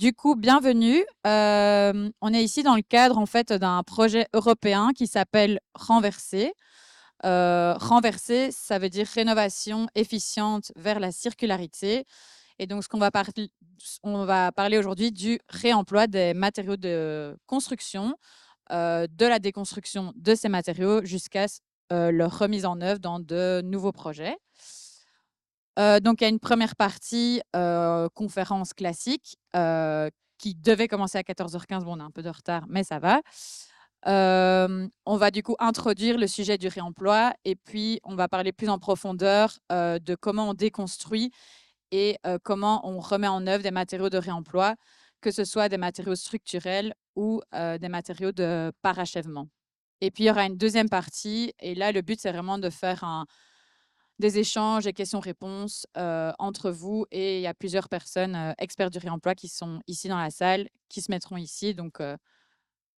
Du coup, bienvenue. On est ici dans le cadre en fait d'un projet européen qui s'appelle Renverser. Renverser, ça veut dire rénovation efficiente vers la circularité. Et donc, on va parler aujourd'hui du réemploi des matériaux de construction, de la déconstruction de ces matériaux jusqu'à leur remise en œuvre dans de nouveaux projets. Donc, il y a une première partie conférence classique qui devait commencer à 14h15. Bon, on a un peu de retard, mais ça va. On va du coup introduire le sujet du réemploi et puis on va parler plus en profondeur de comment on déconstruit et comment on remet en œuvre des matériaux de réemploi, que ce soit des matériaux structurels ou des matériaux de parachèvement. Et puis, il y aura une deuxième partie et là, le but, c'est vraiment de faire des échanges et questions-réponses entre vous et il y a plusieurs personnes experts du réemploi qui sont ici dans la salle, qui se mettront ici. Donc,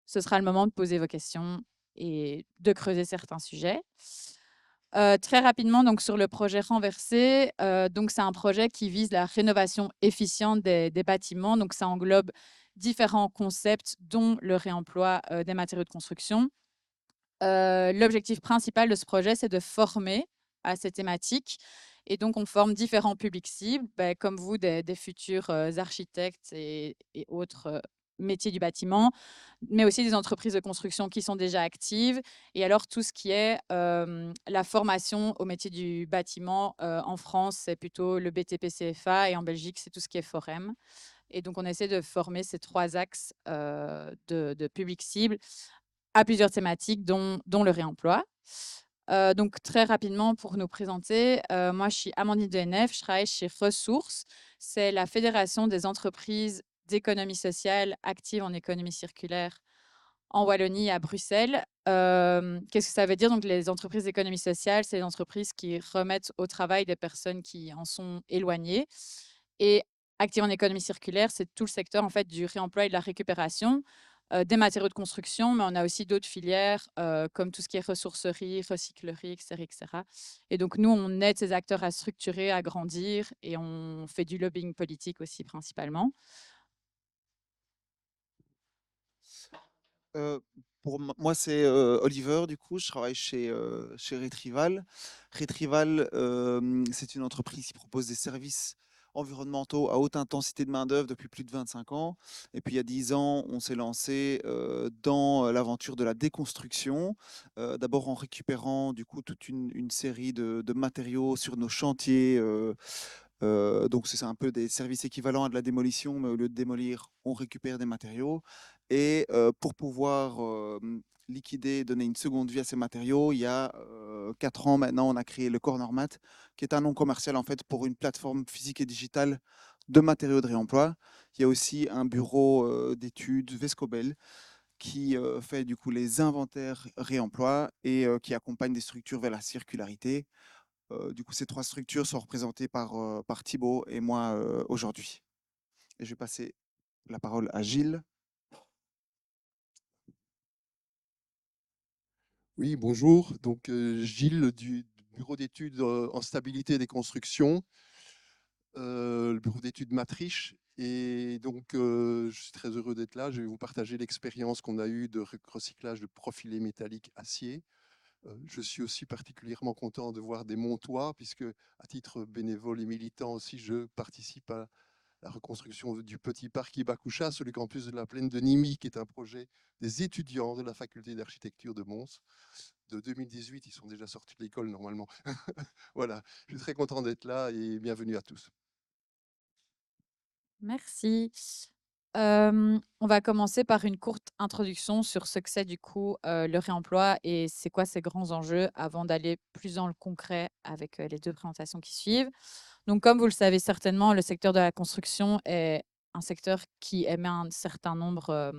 ce sera le moment de poser vos questions et de creuser certains sujets. Très rapidement, donc sur le projet Renversé, donc c'est un projet qui vise la rénovation efficiente des bâtiments. Donc, ça englobe différents concepts, dont le réemploi des matériaux de construction. L'objectif principal de ce projet, c'est de former à ces thématiques. Et donc, on forme différents publics cibles, comme vous, des futurs architectes et autres métiers du bâtiment, mais aussi des entreprises de construction qui sont déjà actives. Et alors, tout ce qui est la formation au métier du bâtiment, en France, c'est plutôt le BTP-CFA et en Belgique, c'est tout ce qui est Forem. Et donc, on essaie de former ces trois axes de public cible à plusieurs thématiques, dont le réemploi. Donc, très rapidement, pour nous présenter, moi, je suis Amandine Denef, je travaille chez Ressources. C'est la Fédération des entreprises d'économie sociale actives en économie circulaire en Wallonie, à Bruxelles. Qu'est-ce que ça veut dire? Donc, les entreprises d'économie sociale, c'est les entreprises qui remettent au travail des personnes qui en sont éloignées. Et actives en économie circulaire, c'est tout le secteur en fait du réemploi et de la récupération des matériaux de construction, mais on a aussi d'autres filières comme tout ce qui est ressourcerie, recyclerie, etc., etc. Et donc, nous, on aide ces acteurs à structurer, à grandir et on fait du lobbying politique aussi principalement. Heu, moi, c'est, Oliver, du coup, je travaille chez Retrival. Retrival, c'est une entreprise qui propose des services environnementaux à haute intensité de main-d'œuvre depuis plus de 25 ans. Et puis, il y a 10 ans, on s'est lancé, dans l'aventure de la déconstruction. D'abord en récupérant, du coup, toute une série de matériaux sur nos chantiers, donc c'est un peu des services équivalents à de la démolition, mais au lieu de démolir, on récupère des matériaux. Et pour pouvoir liquider, donner une seconde vie à ces matériaux, il y a 4 ans maintenant, on a créé le Cornermat, qui est un nom commercial en fait pour une plateforme physique et digitale de matériaux de réemploi. Il y a aussi un bureau d'études Vescobel qui fait du coup les inventaires réemploi et qui accompagne des structures vers la circularité. Du coup, ces trois structures sont représentées par Thibaut et moi aujourd'hui. Et je vais passer la parole à Gilles. Oui, bonjour. Donc, Gilles du bureau d'études en stabilité des constructions, le bureau d'études Matriche. Et donc, je suis très heureux d'être là. Je vais vous partager l'expérience qu'on a eue de recyclage de profilés métalliques acier. Je suis aussi particulièrement content de voir des montois, puisque à titre bénévole et militant aussi, je participe à la reconstruction du petit parc Ibakusha sur le campus de la plaine de Nimi, qui est un projet des étudiants de la faculté d'architecture de Mons. De 2018, ils sont déjà sortis de l'école normalement. Voilà, je suis très content d'être là et bienvenue à tous. Merci. On va commencer par une courte introduction sur ce que c'est du coup le réemploi et c'est quoi ses grands enjeux avant d'aller plus dans le concret avec les deux présentations qui suivent. Donc, comme vous le savez certainement, le secteur de la construction est un secteur qui émet un certain nombre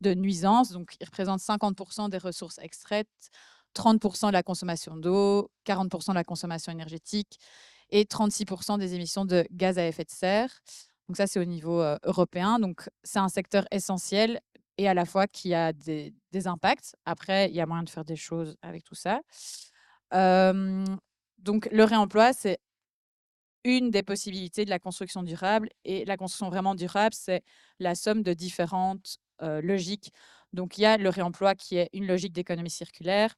de nuisances. Donc, il représente 50% des ressources extraites, 30% de la consommation d'eau, 40% de la consommation énergétique et 36% des émissions de gaz à effet de serre. Donc ça, c'est au niveau européen. Donc, c'est un secteur essentiel et à la fois qui a des impacts. Après, il y a moyen de faire des choses avec tout ça. Euh, donc, le réemploi, c'est une des possibilités de la construction durable. Et la construction vraiment durable, c'est la somme de différentes logiques. Donc, il y a le réemploi qui est une logique d'économie circulaire,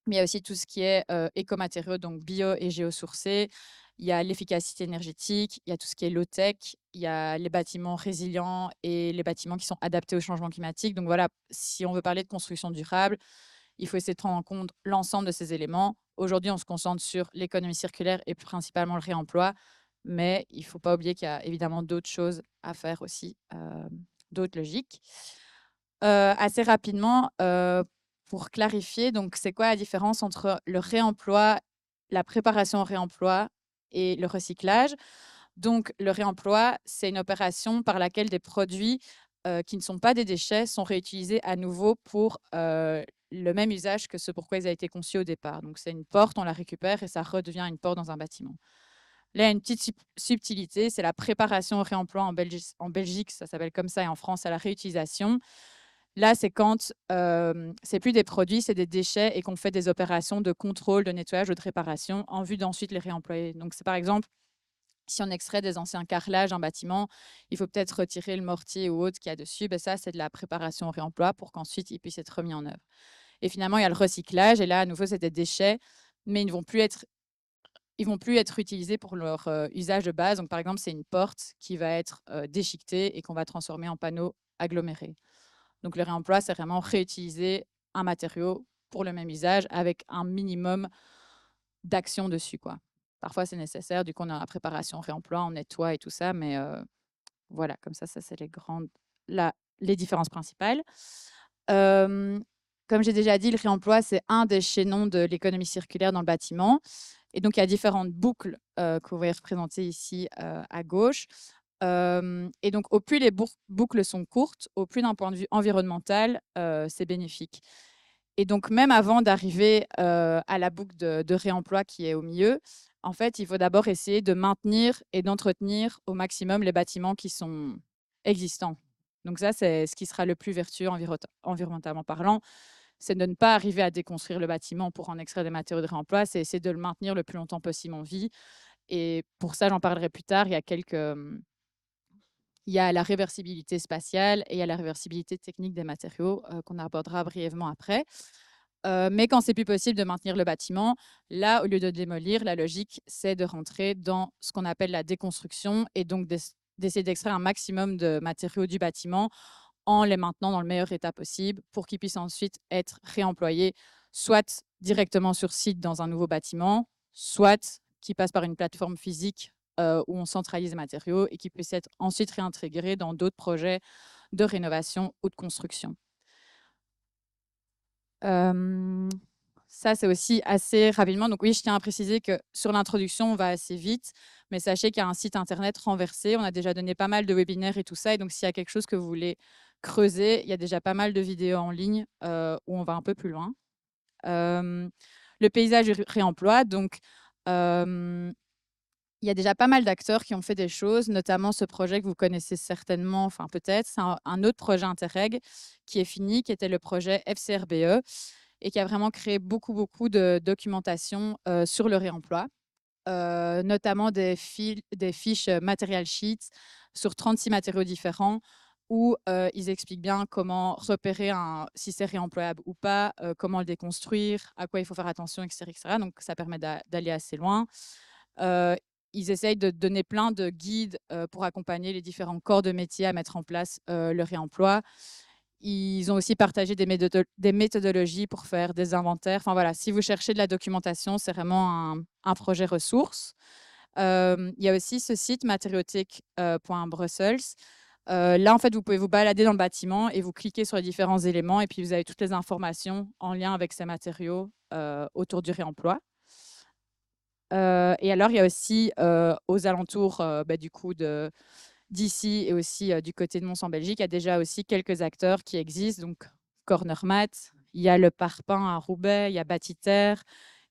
mais il y a aussi tout ce qui est écomatériaux, donc bio et géosourcés. Il y a l'efficacité énergétique, il y a tout ce qui est low-tech, il y a les bâtiments résilients et les bâtiments qui sont adaptés au changement climatique. Donc voilà, si on veut parler de construction durable, il faut essayer de prendre en compte l'ensemble de ces éléments. Aujourd'hui, on se concentre sur l'économie circulaire et principalement le réemploi, mais il ne faut pas oublier qu'il y a évidemment d'autres choses à faire aussi, d'autres logiques. Assez rapidement, pour clarifier, donc c'est quoi la différence entre le réemploi, la préparation au réemploi et le recyclage? Donc le réemploi, c'est une opération par laquelle des produits, qui ne sont pas des déchets sont réutilisés à nouveau pour, le même usage que ce pourquoi ils ont été conçus au départ. Donc c'est une porte, on la récupère et ça redevient une porte dans un bâtiment. Là, il y a une petite subtilité, c'est la préparation au réemploi en Belgique, ça s'appelle comme ça et en France, c'est la réutilisation. Là, c'est quand, c'est plus des produits, c'est des déchets et qu'on fait des opérations de contrôle, de nettoyage ou de réparation en vue d'ensuite les réemployer. Donc c'est par exemple, si on extrait des anciens carrelages d'un bâtiment, il faut peut-être retirer le mortier ou autre qu'il y a dessus. Ben ça, c'est de la préparation au réemploi pour qu'ensuite, il puisse être remis en œuvre. Et finalement, il y a le recyclage. Et là, à nouveau, c'est des déchets, mais ils ne vont plus être utilisés pour leur usage de base. Donc, par exemple, c'est une porte qui va être déchiquetée et qu'on va transformer en panneau aggloméré. Donc, le réemploi, c'est vraiment réutiliser un matériau pour le même usage avec un minimum d'action dessus, quoi. Parfois, c'est nécessaire. Du coup, on a la préparation, réemploi, on nettoie et tout ça. Mais voilà, comme ça c'est les différences principales. Comme j'ai déjà dit, le réemploi, c'est un des chaînons de l'économie circulaire dans le bâtiment. Et donc, il y a différentes boucles que vous voyez représentées ici à gauche. Et donc, au plus les boucles sont courtes, au plus d'un point de vue environnemental, c'est bénéfique. Et donc, même avant d'arriver à la boucle de réemploi qui est au milieu, en fait, il faut d'abord essayer de maintenir et d'entretenir au maximum les bâtiments qui sont existants. Donc ça, c'est ce qui sera le plus vertueux environnementalement parlant, c'est de ne pas arriver à déconstruire le bâtiment pour en extraire des matériaux de réemploi, c'est essayer de le maintenir le plus longtemps possible en vie. Et pour ça, j'en parlerai plus tard, il y a la réversibilité spatiale et il y a la réversibilité technique des matériaux qu'on abordera brièvement après. Mais quand c'est plus possible de maintenir le bâtiment, là, au lieu de démolir, la logique, c'est de rentrer dans ce qu'on appelle la déconstruction et donc d'essayer d'extraire un maximum de matériaux du bâtiment en les maintenant dans le meilleur état possible pour qu'ils puissent ensuite être réemployés, soit directement sur site dans un nouveau bâtiment, soit qui passent par une plateforme physique où on centralise les matériaux et qui puissent être ensuite réintégrés dans d'autres projets de rénovation ou de construction. Ça, c'est aussi assez rapidement. Donc oui, je tiens à préciser que sur l'introduction, on va assez vite, mais sachez qu'il y a un site internet Renversé. On a déjà donné pas mal de webinaires et tout ça. Et donc, s'il y a quelque chose que vous voulez creuser, il y a déjà pas mal de vidéos en ligne où on va un peu plus loin. Le paysage du réemploi. Donc, il y a déjà pas mal d'acteurs qui ont fait des choses, notamment ce projet que vous connaissez certainement, enfin peut-être, c'est un autre projet Interreg qui est fini, qui était le projet FCRBE et qui a vraiment créé beaucoup de documentation sur le réemploi, notamment des fiches material sheets sur 36 matériaux différents où ils expliquent bien comment repérer si c'est réemployable ou pas, comment le déconstruire, à quoi il faut faire attention, etc. etc. Donc ça permet d'aller assez loin. Ils essayent de donner plein de guides pour accompagner les différents corps de métier à mettre en place le réemploi. Ils ont aussi partagé des méthodologies pour faire des inventaires. Enfin voilà, si vous cherchez de la documentation, c'est vraiment un projet ressource. Il y a aussi ce site matériothèque.brussels. Là, en fait, vous pouvez vous balader dans le bâtiment et vous cliquez sur les différents éléments et puis vous avez toutes les informations en lien avec ces matériaux autour du réemploi. Et alors, il y a aussi aux alentours du coup d'ici et aussi du côté de Mons en Belgique, il y a déjà aussi quelques acteurs qui existent. Donc, Cornermat, il y a le Parpaing à Roubaix, il y a Bâtiter,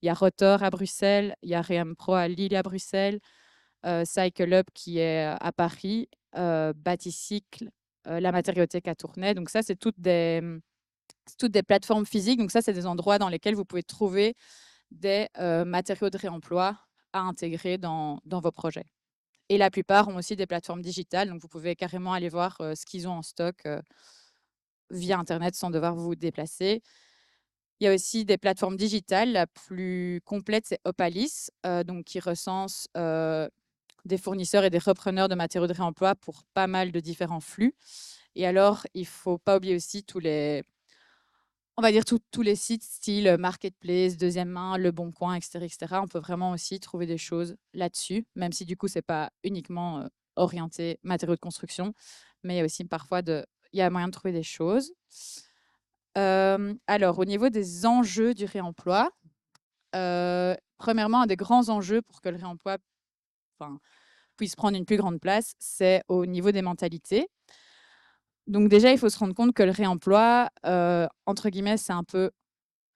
il y a Rotor à Bruxelles, il y a Reempro à Lille et à Bruxelles, Cycle Up qui est à Paris, Bâticycle, la Matériothèque à Tournai. Donc ça, c'est toutes des plateformes physiques. Donc ça, c'est des endroits dans lesquels vous pouvez trouver des matériaux de réemploi à intégrer dans vos projets. Et la plupart ont aussi des plateformes digitales, donc vous pouvez carrément aller voir ce qu'ils ont en stock via Internet sans devoir vous déplacer. Il y a aussi des plateformes digitales. La plus complète, c'est Opalis, donc qui recense des fournisseurs et des repreneurs de matériaux de réemploi pour pas mal de différents flux. Et alors, il faut pas oublier aussi on va dire tous les sites style Marketplace, Deuxième Main, Le Bon Coin, etc., etc. On peut vraiment aussi trouver des choses là-dessus, même si du coup, c'est pas uniquement orienté matériaux de construction, mais il y a aussi parfois il y a moyen de trouver des choses. Alors, au niveau des enjeux du réemploi, premièrement, un des grands enjeux pour que le réemploi puisse prendre une plus grande place, c'est au niveau des mentalités. Donc déjà, il faut se rendre compte que le réemploi, entre guillemets, c'est un peu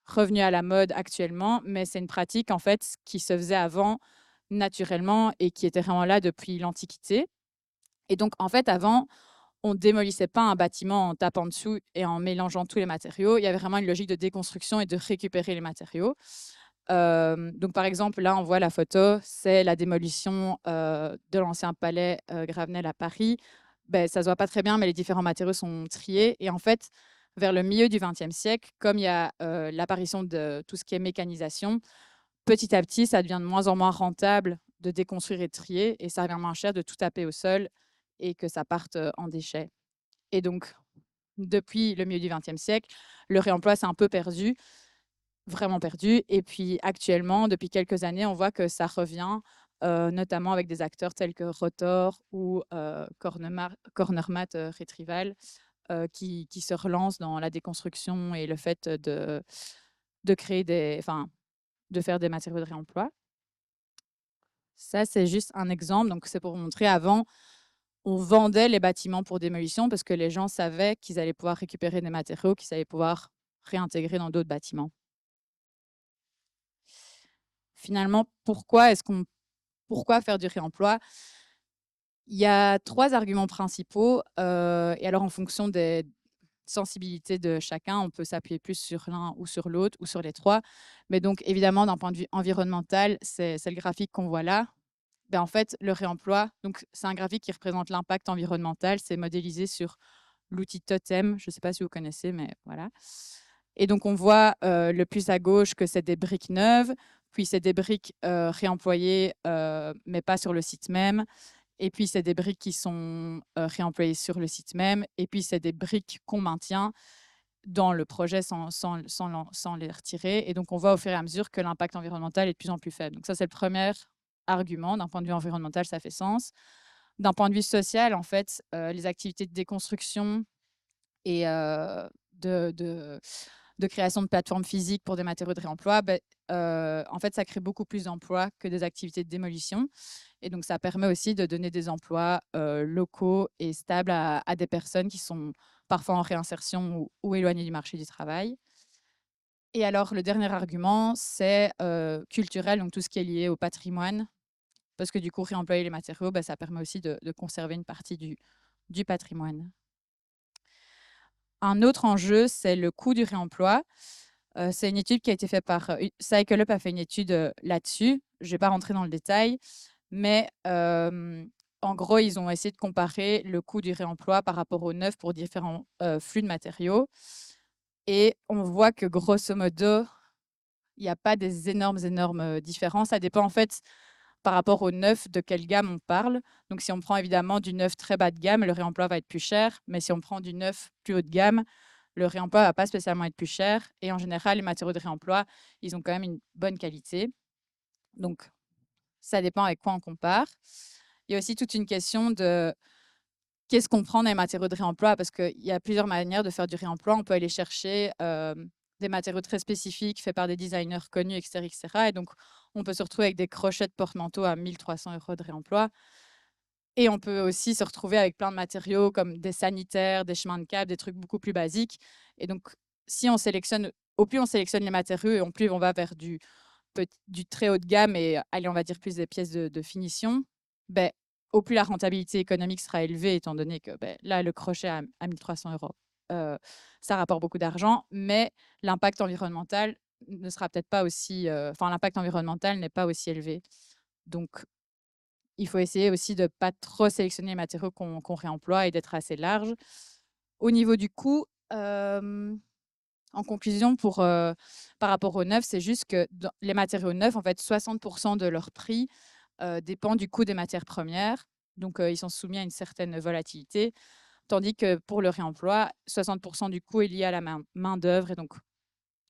revenu à la mode actuellement, mais c'est une pratique en fait qui se faisait avant naturellement et qui était vraiment là depuis l'Antiquité. Et donc en fait, avant, on démolissait pas un bâtiment en tapant dessous et en mélangeant tous les matériaux. Il y avait vraiment une logique de déconstruction et de récupérer les matériaux. Donc par exemple, là, on voit la photo, c'est la démolition de l'ancien palais Gravenel à Paris. Ben, ça se voit pas très bien, mais les différents matériaux sont triés. Et en fait, vers le milieu du XXe siècle, comme il y a l'apparition de tout ce qui est mécanisation, petit à petit, ça devient de moins en moins rentable de déconstruire et de trier, et ça revient moins cher de tout taper au sol et que ça parte en déchets. Et donc, depuis le milieu du XXe siècle, le réemploi s'est un peu perdu, vraiment perdu. Et puis actuellement, depuis quelques années, on voit que ça revient, notamment avec des acteurs tels que Rotor ou Cornermat Retrieval, qui se relancent dans la déconstruction et le fait de créer de faire des matériaux de réemploi. Ça, c'est juste un exemple. Donc, c'est pour vous montrer, avant, on vendait les bâtiments pour démolition parce que les gens savaient qu'ils allaient pouvoir récupérer des matériaux qu'ils allaient pouvoir réintégrer dans d'autres bâtiments. Finalement, pourquoi faire du réemploi? Il y a 3 arguments principaux, et alors en fonction des sensibilités de chacun, on peut s'appuyer plus sur l'un ou sur l'autre ou sur les 3. Mais donc évidemment, d'un point de vue environnemental, c'est le graphique qu'on voit là. En fait, le réemploi, donc c'est un graphique qui représente l'impact environnemental. C'est modélisé sur l'outil Totem. Je ne sais pas si vous connaissez, mais voilà. Et donc, on voit le plus à gauche que c'est des briques neuves, puis c'est des briques réemployées, mais pas sur le site même. Et puis, c'est des briques qui sont réemployées sur le site même. Et puis, c'est des briques qu'on maintient dans le projet sans les retirer. Et donc, on voit au fur et à mesure que l'impact environnemental est de plus en plus faible. Donc ça, c'est le premier argument. D'un point de vue environnemental, ça fait sens. D'un point de vue social, en fait, les activités de déconstruction et de création de plateformes physiques pour des matériaux de réemploi, en fait, ça crée beaucoup plus d'emplois que des activités de démolition. Et donc, ça permet aussi de donner des emplois locaux et stables à des personnes qui sont parfois en réinsertion ou éloignées du marché du travail. Et alors, le dernier argument, c'est culturel, donc tout ce qui est lié au patrimoine, parce que du coup, réemployer les matériaux, ça permet aussi de conserver une partie du patrimoine. Un autre enjeu, c'est le coût du réemploi. C'est une étude qui a été faite par CycleUp a fait une étude là-dessus. Je ne vais pas rentrer dans le détail, mais en gros, ils ont essayé de comparer le coût du réemploi par rapport au neuf pour différents flux de matériaux. Et on voit que grosso modo, il n'y a pas des énormes différences. Ça dépend en fait par rapport au neuf de quelle gamme on parle. Donc, si on prend évidemment du neuf très bas de gamme, le réemploi va être plus cher. Mais si on prend du neuf plus haut de gamme, le réemploi ne va pas spécialement être plus cher. Et en général, les matériaux de réemploi, ils ont quand même une bonne qualité. Donc, ça dépend avec quoi on compare. Il y a aussi toute une question de qu'est-ce qu'on prend dans les matériaux de réemploi, parce qu'il y a plusieurs manières de faire du réemploi. On peut aller chercher des matériaux très spécifiques faits par des designers connus, etc., etc. Et donc, on peut se retrouver avec des crochets de porte-manteau à 1 300 € de réemploi. Et on peut aussi se retrouver avec plein de matériaux comme des sanitaires, des chemins de câble, des trucs beaucoup plus basiques. Et donc, si on sélectionne, au plus on sélectionne les matériaux et au plus on va vers du très haut de gamme et allez, on va dire plus des pièces de finition, au plus la rentabilité économique sera élevée, étant donné que là, le crochet à 1 300 €, ça rapporte beaucoup d'argent, mais l'impact environnemental ne sera peut-être pas aussi, l'impact environnemental n'est pas aussi élevé. Donc, il faut essayer aussi de ne pas trop sélectionner les matériaux qu'on réemploie et d'être assez large. Au niveau du coût, en conclusion, par rapport aux neufs, c'est juste que les matériaux neufs, en fait, 60% de leur prix dépend du coût des matières premières. Donc, ils sont soumis à une certaine volatilité. Tandis que pour le réemploi, 60% du coût est lié à la main-d'œuvre. Et donc,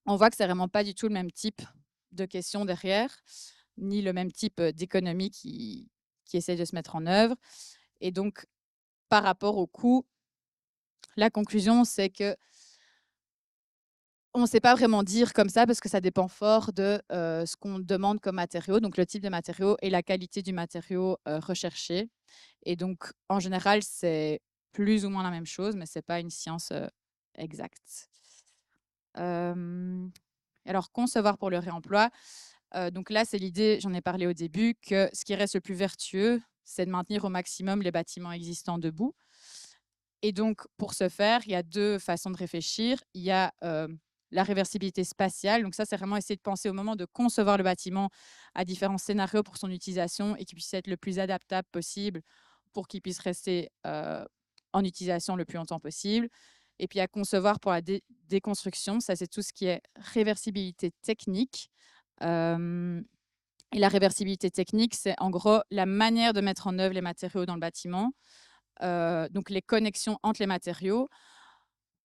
on voit que c'est vraiment pas du tout le même type de question derrière, ni le même type d'économie qui essaie de se mettre en œuvre. Et donc, par rapport au coût, la conclusion, c'est que on ne sait pas vraiment dire comme ça parce que ça dépend fort de ce qu'on demande comme matériau, donc le type de matériau et la qualité du matériau recherché. Et donc, en général, c'est plus ou moins la même chose, mais ce n'est pas une science exacte. Alors, concevoir pour le réemploi. Donc là, c'est l'idée, j'en ai parlé au début, que ce qui reste le plus vertueux, c'est de maintenir au maximum les bâtiments existants debout. Et donc, pour ce faire, il y a 2 façons de réfléchir. Il y a la réversibilité spatiale. Donc ça, c'est vraiment essayer de penser au moment de concevoir le bâtiment à différents scénarios pour son utilisation et qu'il puisse être le plus adaptable possible pour qu'il puisse rester en utilisation le plus longtemps possible. Et puis à concevoir pour la déconstruction, ça c'est tout ce qui est réversibilité technique. Et la réversibilité technique, c'est en gros la manière de mettre en œuvre les matériaux dans le bâtiment, donc les connexions entre les matériaux.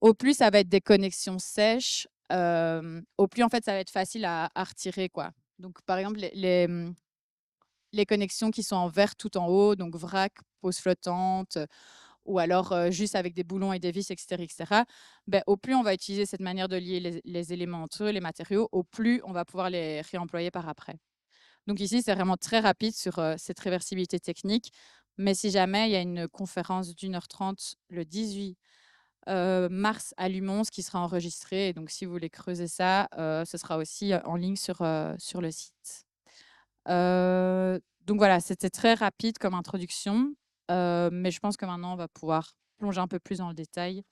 Au plus, ça va être des connexions sèches, au plus, en fait, ça va être facile à retirer, quoi. Donc, par exemple, les connexions qui sont en verre tout en haut, donc vrac, pose flottante, ou alors juste avec des boulons et des vis, etc., etc. Ben, au plus on va utiliser cette manière de lier les éléments entre eux, les matériaux, au plus on va pouvoir les réemployer par après. Donc ici, c'est vraiment très rapide sur cette réversibilité technique. Mais si jamais il y a une conférence d'1h30 le 18 mars à Lumons qui sera enregistrée, et donc si vous voulez creuser ça, ce sera aussi en ligne sur le site. Donc voilà, c'était très rapide comme introduction, mais je pense que maintenant on va pouvoir plonger un peu plus dans le détail.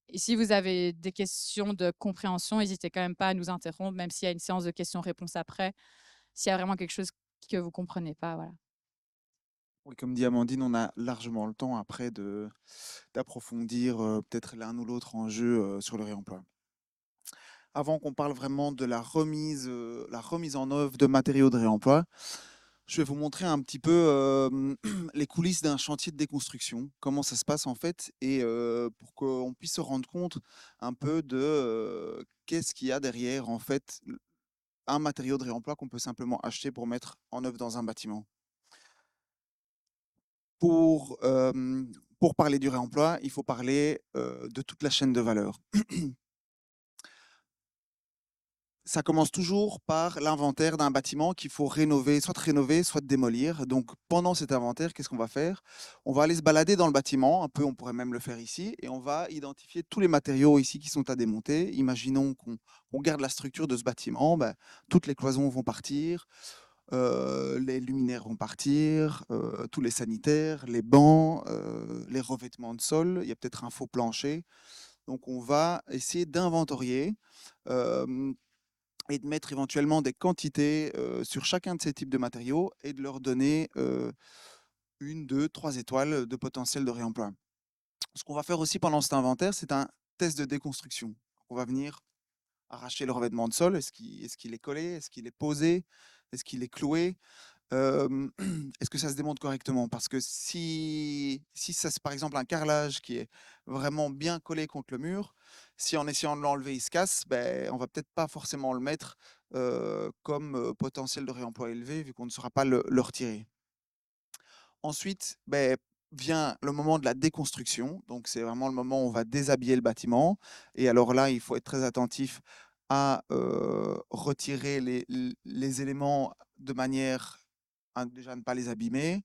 Et si vous avez des questions de compréhension, n'hésitez quand même pas à nous interrompre, même s'il y a une séance de questions-réponses après. S'il y a vraiment quelque chose que vous comprenez pas, voilà. Oui, comme dit Amandine, on a largement le temps après d'approfondir peut-être l'un ou l'autre enjeu sur le réemploi. Avant qu'on parle vraiment de la remise en œuvre de matériaux de réemploi, je vais vous montrer un petit peu les coulisses d'un chantier de déconstruction, comment ça se passe en fait, et pour qu'on puisse se rendre compte un peu de qu'est-ce qu'il y a derrière en fait un matériau de réemploi qu'on peut simplement acheter pour mettre en œuvre dans un bâtiment. Pour, pour parler du réemploi, il faut parler de toute la chaîne de valeur. Ça commence toujours par l'inventaire d'un bâtiment qu'il faut rénover, soit démolir. Donc pendant cet inventaire, qu'est-ce qu'on va faire? On va aller se balader dans le bâtiment, un peu, on pourrait même le faire ici, et on va identifier tous les matériaux ici qui sont à démonter. Imaginons qu'on garde la structure de ce bâtiment, ben, toutes les cloisons vont partir, les luminaires vont partir, tous les sanitaires, les bancs, les revêtements de sol, il y a peut-être un faux plancher. Donc on va essayer d'inventorier et de mettre éventuellement des quantités sur chacun de ces types de matériaux et de leur donner 1, 2, 3 étoiles de potentiel de réemploi. Ce qu'on va faire aussi pendant cet inventaire, c'est un test de déconstruction. On va venir arracher le revêtement de sol. Est-ce qu'il est collé? Est-ce qu'il est posé? Est-ce qu'il est cloué? Est-ce que ça se démonte correctement? Parce que si ça, c'est par exemple un carrelage qui est vraiment bien collé contre le mur, si en essayant de l'enlever, il se casse, ben, on va peut-être pas forcément le mettre comme potentiel de réemploi élevé, vu qu'on ne saura pas le retirer. Ensuite, ben, vient le moment de la déconstruction. Donc, c'est vraiment le moment où on va déshabiller le bâtiment. Et alors là, il faut être très attentif à retirer les éléments de manière à déjà ne pas les abîmer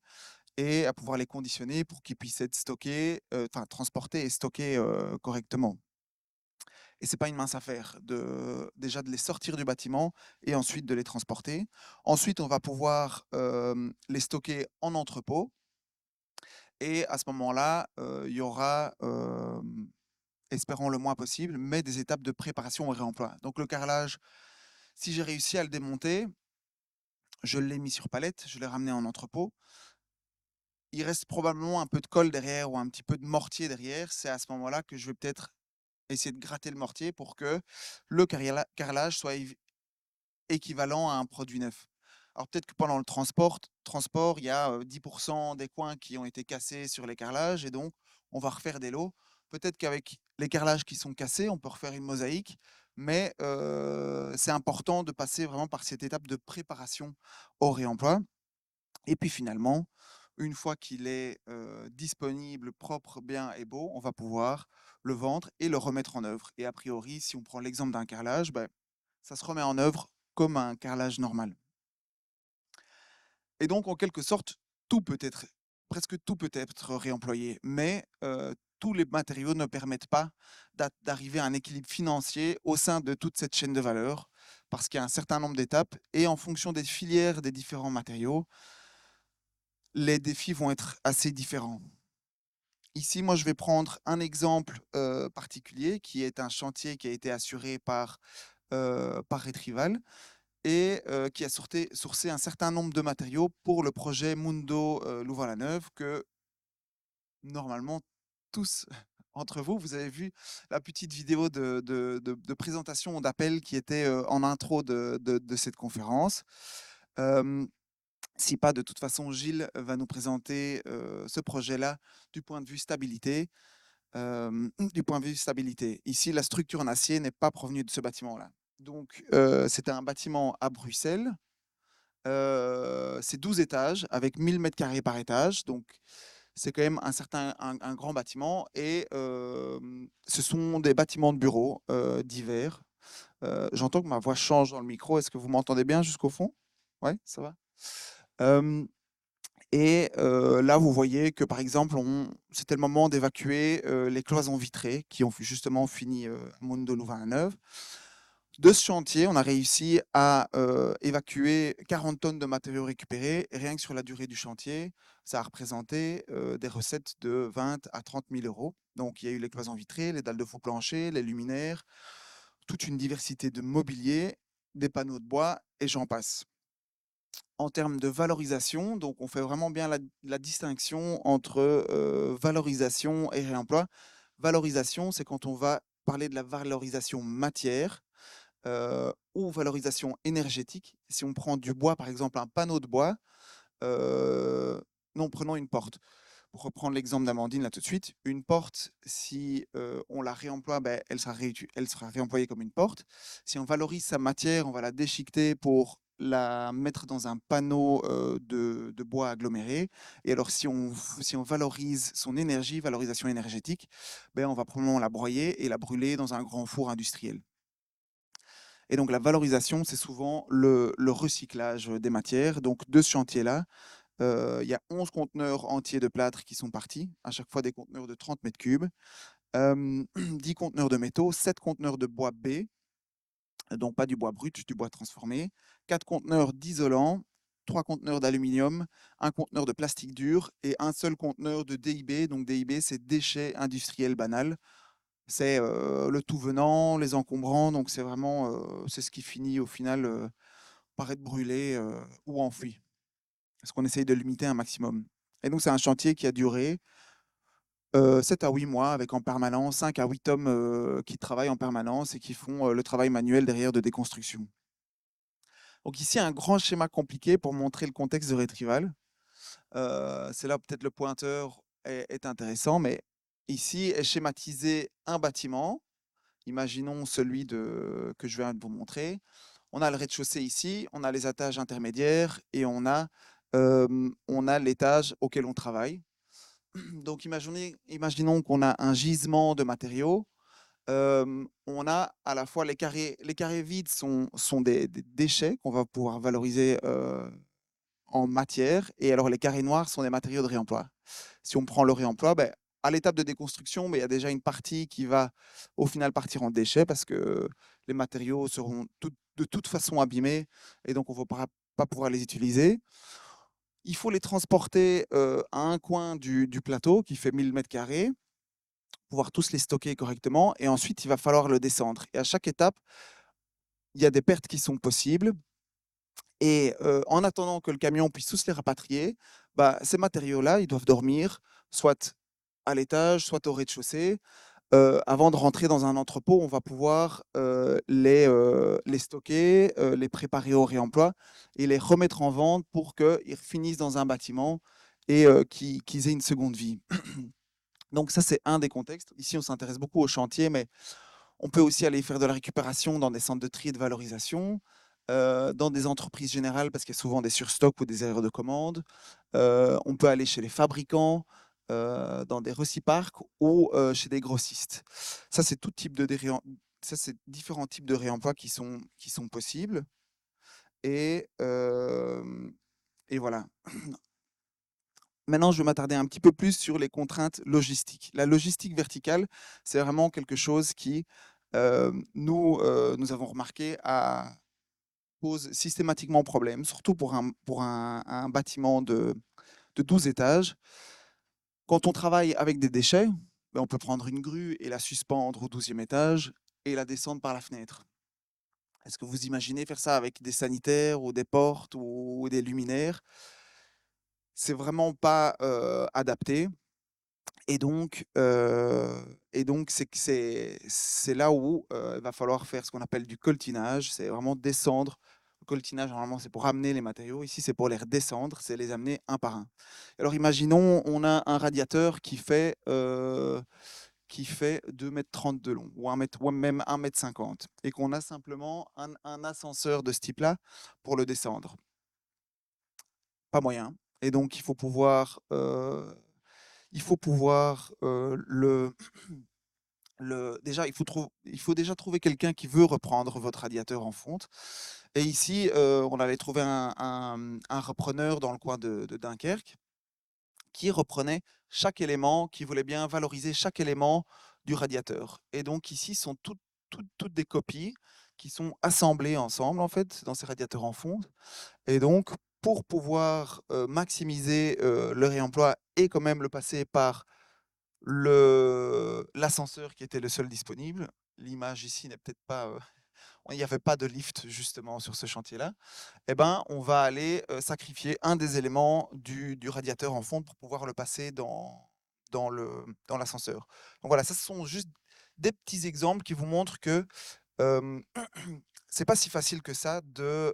et à pouvoir les conditionner pour qu'ils puissent être stockés, enfin transportés et stockés correctement. Et c'est pas une mince affaire déjà de les sortir du bâtiment et ensuite de les transporter. Ensuite, on va pouvoir les stocker en entrepôt. Et à ce moment-là, il y aura, espérons le moins possible, mais des étapes de préparation au réemploi. Donc le carrelage, si j'ai réussi à le démonter, je l'ai mis sur palette, je l'ai ramené en entrepôt. Il reste probablement un peu de colle derrière ou un petit peu de mortier derrière. C'est à ce moment-là que je vais peut-être essayer de gratter le mortier pour que le carrelage soit équivalent à un produit neuf. Alors peut-être que pendant le transport, il y a 10% des coins qui ont été cassés sur les carrelages et donc on va refaire des lots. Peut-être qu'avec les carrelages qui sont cassés, on peut refaire une mosaïque, mais c'est important de passer vraiment par cette étape de préparation au réemploi. Et puis finalement, une fois qu'il est disponible, propre, bien et beau, on va pouvoir le vendre et le remettre en œuvre. Et a priori, si on prend l'exemple d'un carrelage, ben, ça se remet en œuvre comme un carrelage normal. Et donc, en quelque sorte, presque tout peut être réemployé, mais tous les matériaux ne permettent pas d'arriver à un équilibre financier au sein de toute cette chaîne de valeur, parce qu'il y a un certain nombre d'étapes, et en fonction des filières des différents matériaux, les défis vont être assez différents. Ici, moi, je vais prendre un exemple particulier, qui est un chantier qui a été assuré par Retrival, et qui a sourcé un certain nombre de matériaux pour le projet Mundo Louvain-la-Neuve que normalement tous entre vous, vous avez vu la petite vidéo de présentation d'appel qui était en intro de cette conférence. Si pas, de toute façon, Gilles va nous présenter ce projet-là du point de vue stabilité. Du point de vue stabilité. Ici, la structure en acier n'est pas provenue de ce bâtiment-là. Donc, c'était un bâtiment à Bruxelles. C'est 12 étages avec 1000 mètres carrés par étage. Donc, c'est quand même un grand bâtiment. Et ce sont des bâtiments de bureaux divers. J'entends que ma voix change dans le micro. Est-ce que vous m'entendez bien jusqu'au fond? Ouais, ça va. Et là, vous voyez que, par exemple, c'était le moment d'évacuer les cloisons vitrées qui ont justement fini à Mundo Louvain-la-Neuve. De ce chantier, on a réussi à évacuer 40 tonnes de matériaux récupérés. Et rien que sur la durée du chantier, ça a représenté des recettes de 20 à 30 000 euros. Donc, il y a eu les cloisons vitrées, les dalles de faux plancher, les luminaires, toute une diversité de mobilier, des panneaux de bois, et j'en passe. En termes de valorisation, donc on fait vraiment bien la distinction entre valorisation et réemploi. Valorisation, c'est quand on va parler de la valorisation matière ou valorisation énergétique. Si on prend du bois, par exemple un panneau de bois, non, prenons une porte. Pour reprendre l'exemple d'Amandine là tout de suite, une porte, si on la réemploie, ben, elle sera réemployée comme une porte. Si on valorise sa matière, on va la déchiqueter pour la mettre dans un panneau de bois aggloméré. Et alors, si on valorise son énergie, valorisation énergétique, ben, on va probablement la broyer et la brûler dans un grand four industriel. Et donc, la valorisation, c'est souvent le recyclage des matières. Donc, de ce chantier-là, il y a 11 conteneurs entiers de plâtre qui sont partis, à chaque fois des conteneurs de 30 mètres cubes, 10 conteneurs de métaux, 7 conteneurs de bois B, donc pas du bois brut, du bois transformé, 4 conteneurs d'isolant, 3 conteneurs d'aluminium, un conteneur de plastique dur et un seul conteneur de DIB. Donc DIB, c'est déchets industriels banals. C'est le tout venant, les encombrants, donc c'est vraiment c'est ce qui finit au final par être brûlé ou enfoui. Parce qu'on essaye de limiter un maximum. Et donc, c'est un chantier qui a duré 7 à 8 mois, avec en permanence 5 à 8 hommes qui travaillent en permanence et qui font le travail manuel derrière de déconstruction. Donc ici, un grand schéma compliqué pour montrer le contexte de Retrival. C'est là peut-être le pointeur est intéressant, mais ici est schématisé un bâtiment. Imaginons celui que je viens de vous montrer. On a le rez-de-chaussée ici, on a les étages intermédiaires et on a l'étage auquel on travaille. Donc imaginons qu'on a un gisement de matériaux. On a à la fois les carrés vides sont des déchets qu'on va pouvoir valoriser en matière, et alors les carrés noirs sont des matériaux de réemploi. Si on prend le réemploi, ben, à l'étape de déconstruction, ben, il y a déjà une partie qui va au final partir en déchets parce que les matériaux seront de toute façon abîmés et donc on ne va pas pouvoir les utiliser. Il faut les transporter à un coin du plateau qui fait 1000 mètres carrés, pouvoir tous les stocker correctement, et ensuite il va falloir le descendre. Et à chaque étape, il y a des pertes qui sont possibles. Et en attendant que le camion puisse tous les rapatrier, bah, ces matériaux-là, ils doivent dormir soit à l'étage, soit au rez-de-chaussée. Avant de rentrer dans un entrepôt, on va pouvoir les stocker, les préparer au réemploi et les remettre en vente pour qu'ils finissent dans un bâtiment et qu'ils aient une seconde vie. Donc ça, c'est un des contextes. Ici, on s'intéresse beaucoup au chantier, mais on peut aussi aller faire de la récupération dans des centres de tri et de valorisation, dans des entreprises générales parce qu'il y a souvent des surstocks ou des erreurs de commande. On peut aller chez les fabricants, dans des reciparcs ou chez des grossistes. Ça, c'est tout type de ça, c'est différents types de réemploi qui sont possibles. Et, et voilà. Maintenant, je vais m'attarder un petit peu plus sur les contraintes logistiques. La logistique verticale, c'est vraiment quelque chose qui, nous avons remarqué, pose systématiquement problème, surtout pour un bâtiment de 12 étages. Quand on travaille avec des déchets, ben, on peut prendre une grue et la suspendre au 12e étage et la descendre par la fenêtre. Est-ce que vous imaginez faire ça avec des sanitaires ou des portes ou des luminaires? C'est vraiment pas adapté. Et donc, c'est là où il va falloir faire ce qu'on appelle du coltinage. C'est vraiment descendre. Le coltinage, normalement, c'est pour amener les matériaux. Ici, c'est pour les redescendre, c'est les amener un par un. Alors, imaginons, on a un radiateur qui fait 2,30 m de long, ou même 1,50 m, et qu'on a simplement un ascenseur de ce type-là pour le descendre. Pas moyen. Et donc, il faut pouvoir déjà, il faut déjà trouver quelqu'un qui veut reprendre votre radiateur en fonte. Et ici, on allait trouver un repreneur dans le coin de Dunkerque qui reprenait chaque élément, qui voulait bien valoriser chaque élément du radiateur. Et donc ici, sont toutes des copies qui sont assemblées ensemble, en fait, dans ces radiateurs en fonte. Et donc, pour pouvoir maximiser le réemploi et quand même le passer par l'ascenseur qui était le seul disponible. L'image ici n'est peut-être pas, il n'y avait pas de lift justement sur ce chantier-là. Eh ben, on va aller sacrifier un des éléments du radiateur en fonte pour pouvoir le passer dans l'ascenseur. Donc voilà, ça ce sont juste des petits exemples qui vous montrent que euh, c'est pas si facile que ça de,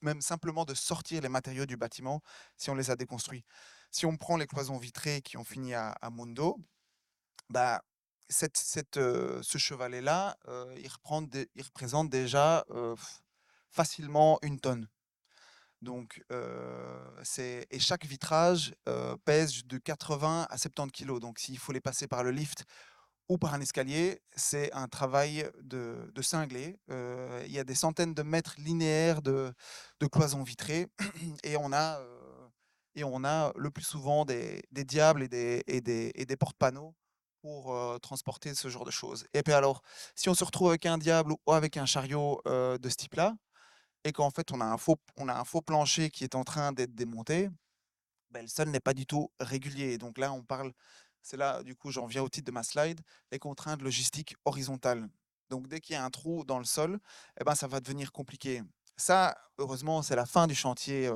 même simplement de sortir les matériaux du bâtiment si on les a déconstruits. Si on prend les cloisons vitrées qui ont fini à Mundo, bah, ce chevalet-là, il représente déjà facilement 1 tonne. Donc, et chaque vitrage pèse de 80 à 70 kilos. Donc, s'il faut les passer par le lift ou par un escalier, c'est un travail de cinglé. Il y a des centaines de mètres linéaires de cloisons vitrées et on a le plus souvent des diables et des porte-panneaux pour transporter ce genre de choses. Et puis alors, si on se retrouve avec un diable ou avec un chariot de ce type-là, et qu'en fait on a un faux plancher qui est en train d'être démonté, ben, le sol n'est pas du tout régulier. Donc là, c'est là, du coup, j'en viens au titre de ma slide, les contraintes logistiques horizontales. Donc dès qu'il y a un trou dans le sol, eh ben, ça va devenir compliqué. Ça, heureusement, c'est la fin du chantier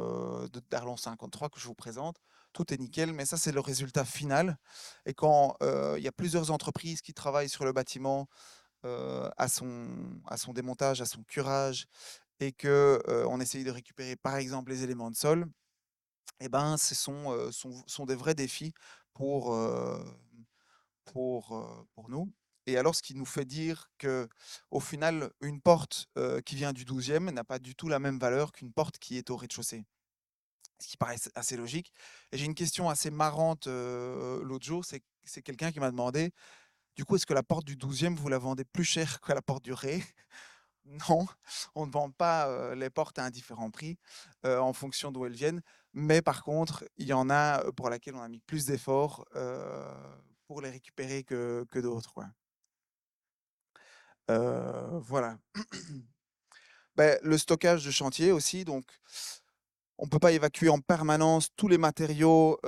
d'Arlon 53 que je vous présente. Tout est nickel, mais ça, c'est le résultat final. Et quand il y a plusieurs entreprises qui travaillent sur le bâtiment à son démontage, à son curage, et qu'on essaye de récupérer, par exemple, les éléments de sol, eh ben, sont des vrais défis pour, heu, pour nous. Et alors, ce qui nous fait dire que, au final, une porte qui vient du 12e n'a pas du tout la même valeur qu'une porte qui est au rez-de-chaussée. Ce qui paraît assez logique. Et j'ai une question assez marrante l'autre jour, c'est quelqu'un qui m'a demandé, du coup, est-ce que la porte du 12e, vous la vendez plus cher que la porte du rez? Non, on ne vend pas les portes à un différent prix en fonction d'où elles viennent. Mais par contre, il y en a pour laquelle on a mis plus d'efforts pour les récupérer que d'autres, quoi. Voilà. Ben, le stockage de chantier aussi, donc on ne peut pas évacuer en permanence tous les matériaux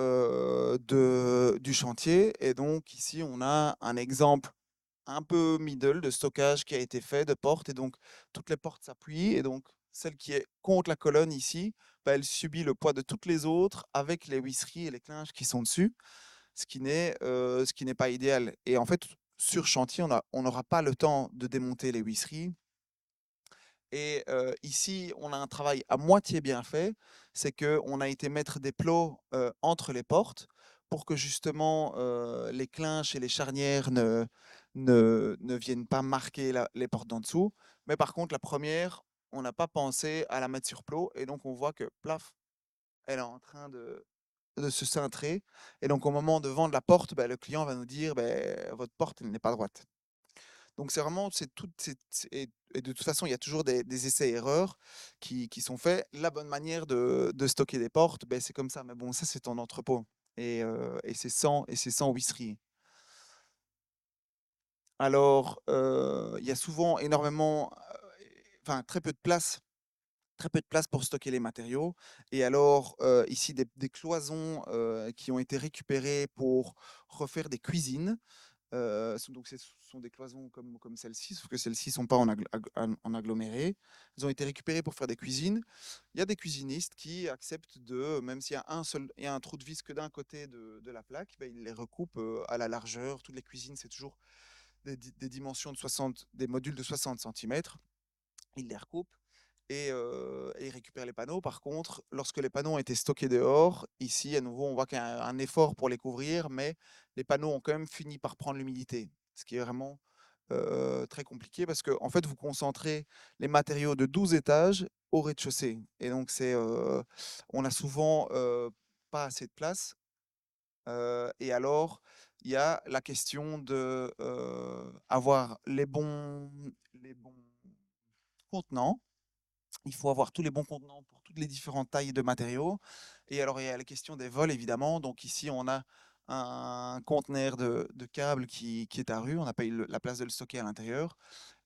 du chantier. Et donc ici, on a un exemple un peu middle de stockage qui a été fait de portes, et donc toutes les portes s'appuient, et donc celle qui est contre la colonne ici, bah, elle subit le poids de toutes les autres avec les huisseries et les clinches qui sont dessus, ce qui n'est pas idéal. Et en fait, sur chantier, on n'aura pas le temps de démonter les huisseries. Et ici, on a un travail à moitié bien fait, c'est qu'on a été mettre des plots entre les portes pour que justement les clinches et les charnières ne viennent pas marquer les portes d'en dessous. Mais par contre, la première, on n'a pas pensé à la mettre sur plot, et donc on voit que, plaf, elle est en train de se cintrer. Et donc au moment de vendre la porte, bah, le client va nous dire, votre porte, elle n'est pas droite. Donc c'est vraiment, c'est tout, et de toute façon, il y a toujours des essais-erreurs qui sont faits. La bonne manière de stocker des portes, ben, c'est comme ça. Mais bon, ça, c'est ton entrepôt. Et c'est sans huisserie. Alors, il y a souvent énormément, enfin, très peu de place pour stocker les matériaux. Et alors, ici, des cloisons qui ont été récupérées pour refaire des cuisines. Donc ce sont des cloisons comme celle-ci, sauf que celles-ci ne sont pas en aggloméré. Elles ont été récupérées pour faire des cuisines. Il y a des cuisinistes qui acceptent même s'il y a il y a un trou de vis que d'un côté de la plaque, ben, ils les recoupent à la largeur. Toutes les cuisines, c'est toujours des dimensions de 60, des modules de 60 cm. Ils les recoupent. Et ils récupèrent les panneaux. Par contre, lorsque les panneaux ont été stockés dehors, ici, à nouveau, on voit qu'il y a un effort pour les couvrir, mais les panneaux ont quand même fini par prendre l'humidité, ce qui est vraiment très compliqué, parce que en fait, vous concentrez les matériaux de 12 étages au rez-de-chaussée. Et donc, on a souvent pas assez de place. Et alors, il y a la question de avoir les bons contenants. Il faut avoir tous les bons contenants pour toutes les différentes tailles de matériaux. Et alors, il y a la question des vols, évidemment. Donc ici, on a un conteneur de câbles qui est à rue. On n'a pas eu la place de le stocker à l'intérieur.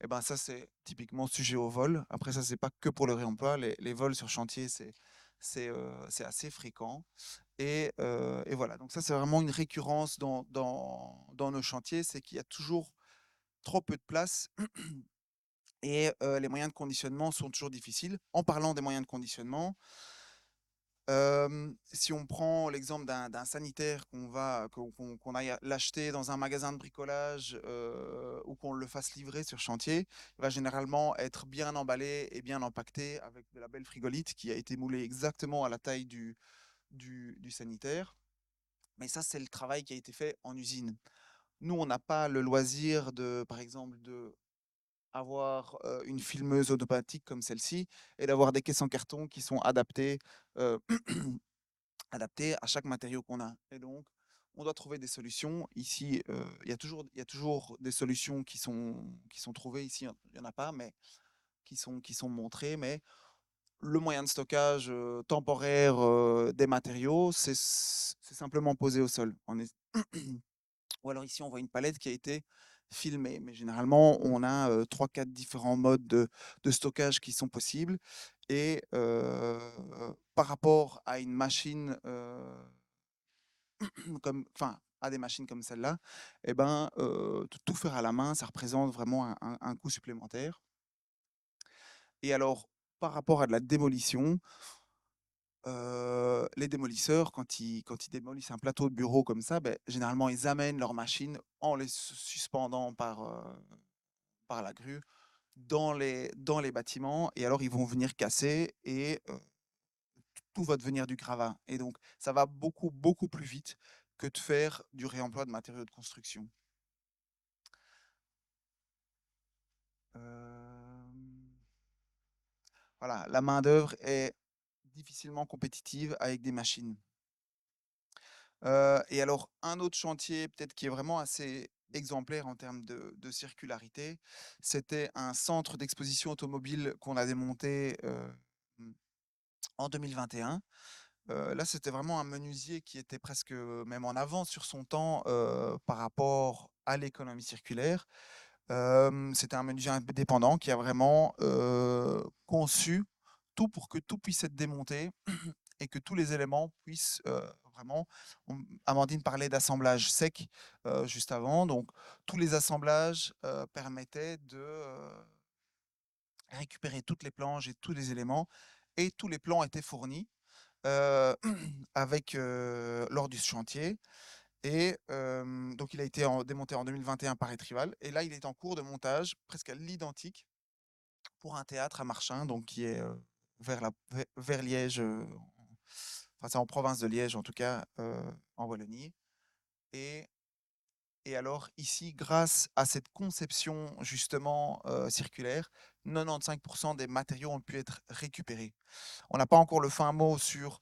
Et ben ça, c'est typiquement sujet au vol. Après, ça, c'est pas que pour le réemploi. Les vols sur chantier, c'est assez fréquent. Et voilà. Donc ça, c'est vraiment une récurrence dans nos chantiers. C'est qu'il y a toujours trop peu de place. Et les moyens de conditionnement sont toujours difficiles. En parlant des moyens de conditionnement, si on prend l'exemple d'un sanitaire qu'on aille l'acheter dans un magasin de bricolage ou qu'on le fasse livrer sur chantier, il va généralement être bien emballé et bien empaqueté avec de la belle frigolite qui a été moulée exactement à la taille du sanitaire. Mais ça, c'est le travail qui a été fait en usine. Nous, on n'a pas le loisir par exemple, de avoir une filmeuse automatique comme celle-ci et d'avoir des caisses en carton qui sont euh, adaptées à chaque matériau qu'on a. Et donc, on doit trouver des solutions. Ici, il y a toujours des solutions qui sont trouvées. Ici, il n'y en a pas, mais qui sont montrées. Mais le moyen de stockage temporaire des matériaux, c'est simplement posé au sol. Ou alors ici, on voit une palette qui a été filmée. Mais généralement, on a 3-4 différents modes de stockage qui sont possibles. Et par rapport à une machine, enfin, à des machines comme celle-là, eh ben, tout faire à la main, ça représente vraiment un coût supplémentaire. Et alors, par rapport à de la démolition, les démolisseurs, quand ils démolissent un plateau de bureau comme ça, ben, généralement, ils amènent leur machine en les suspendant par la grue dans les bâtiments. Et alors, ils vont venir casser et tout va devenir du gravat. Et donc, ça va beaucoup, beaucoup plus vite que de faire du réemploi de matériaux de construction. Voilà, la main-d'œuvre est difficilement compétitive avec des machines. Et alors, un autre chantier, peut-être qui est vraiment assez exemplaire en termes de circularité, c'était un centre d'exposition automobile qu'on a démonté en 2021. Là, c'était vraiment un menuisier qui était presque même en avance sur son temps par rapport à l'économie circulaire. C'était un menuisier indépendant qui a vraiment conçu tout pour que tout puisse être démonté et que tous les éléments puissent vraiment, Amandine parlait d'assemblage sec juste avant. Donc, tous les assemblages permettaient de récupérer toutes les planches et tous les éléments. Et tous les plans étaient fournis lors du chantier. Et donc, il a été démonté en 2021 par Etrival. Et là, il est en cours de montage, presque à l'identique, pour un théâtre à Marchin, donc qui est vers Liège, enfin c'est en province de Liège en tout cas, en Wallonie. Et, et alors ici, grâce à cette conception justement circulaire, 95% des matériaux ont pu être récupérés. On n'a pas encore le fin mot sur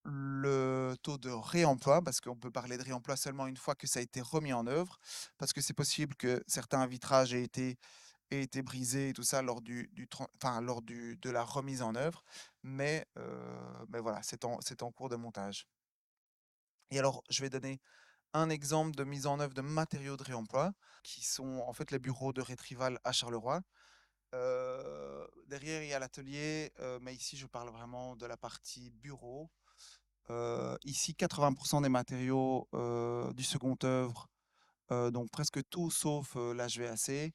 le taux de réemploi, parce qu'on peut parler de réemploi seulement une fois que ça a été remis en œuvre, parce que c'est possible que certains vitrages aient été brisés et tout ça de la remise en œuvre, mais voilà, c'est en cours de montage. Et alors, je vais donner un exemple de mise en œuvre de matériaux de réemploi, qui sont en fait les bureaux de Retrival à Charleroi. Derrière, il y a l'atelier, mais ici, je parle vraiment de la partie bureau. Ici, 80% des matériaux du second œuvre, donc presque tout sauf l'HVAC,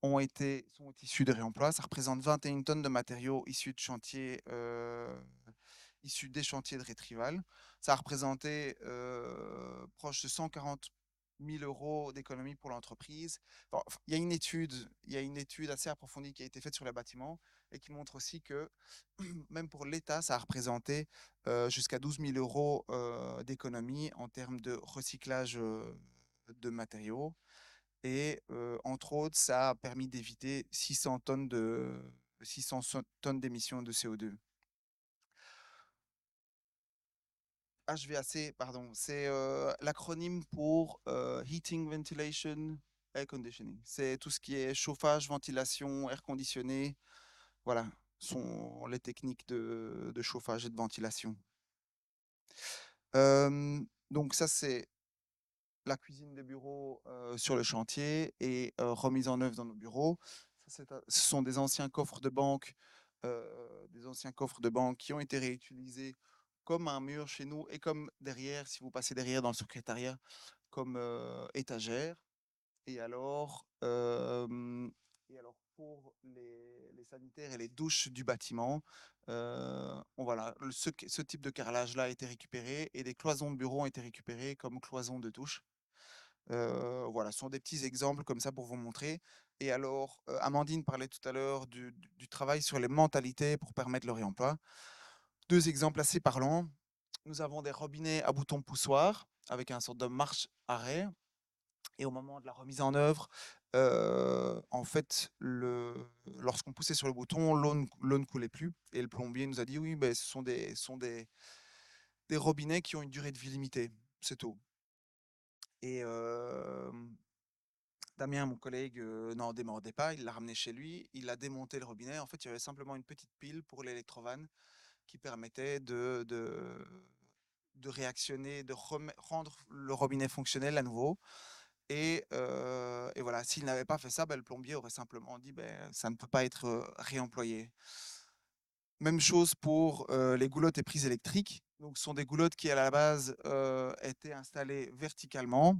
sont issus de réemploi. Ça représente 21 tonnes de matériaux issus de chantiers, issus des chantiers de Retrival. Ça a représenté proche de 140 000 euros d'économie pour l'entreprise. Il y a une étude assez approfondie qui a été faite sur le bâtiment et qui montre aussi que même pour l'État, ça a représenté jusqu'à 12 000 euros d'économie en termes de recyclage de matériaux. Et entre autres, ça a permis d'éviter 600 tonnes d'émissions de CO2. HVAC, pardon, c'est l'acronyme pour Heating, Ventilation, Air Conditioning. C'est tout ce qui est chauffage, ventilation, air conditionné. Voilà, sont les techniques de chauffage et de ventilation. Donc ça, c'est la cuisine des bureaux sur le chantier et remise en œuvre dans nos bureaux. Ce sont des anciens coffres de banque, qui ont été réutilisés comme un mur chez nous et comme derrière, si vous passez derrière dans le secrétariat, comme étagère. Et alors, pour les sanitaires et les douches du bâtiment, voilà, ce type de carrelage-là a été récupéré et des cloisons de bureau ont été récupérées comme cloisons de douche. Voilà, ce sont des petits exemples comme ça pour vous montrer. Et alors, Amandine parlait tout à l'heure du travail sur les mentalités pour permettre le réemploi. Deux exemples assez parlants. Nous avons des robinets à boutons poussoirs avec un sorte de marche-arrêt. Et au moment de la remise en œuvre, en fait, lorsqu'on poussait sur le bouton, l'eau ne coulait plus. Et le plombier nous a dit, oui, ben, ce sont des robinets qui ont une durée de vie limitée. C'est tout. Et Damien, mon collègue, n'en démordait pas, il l'a ramené chez lui, il a démonté le robinet. En fait, il y avait simplement une petite pile pour l'électrovanne qui permettait de réactionner, de rendre le robinet fonctionnel à nouveau. Et voilà, s'il n'avait pas fait ça, ben, le plombier aurait simplement dit ben, ça ne peut pas être réemployé. Même chose pour les goulottes et prises électriques. Donc, ce sont des goulottes qui, à la base, étaient installées verticalement.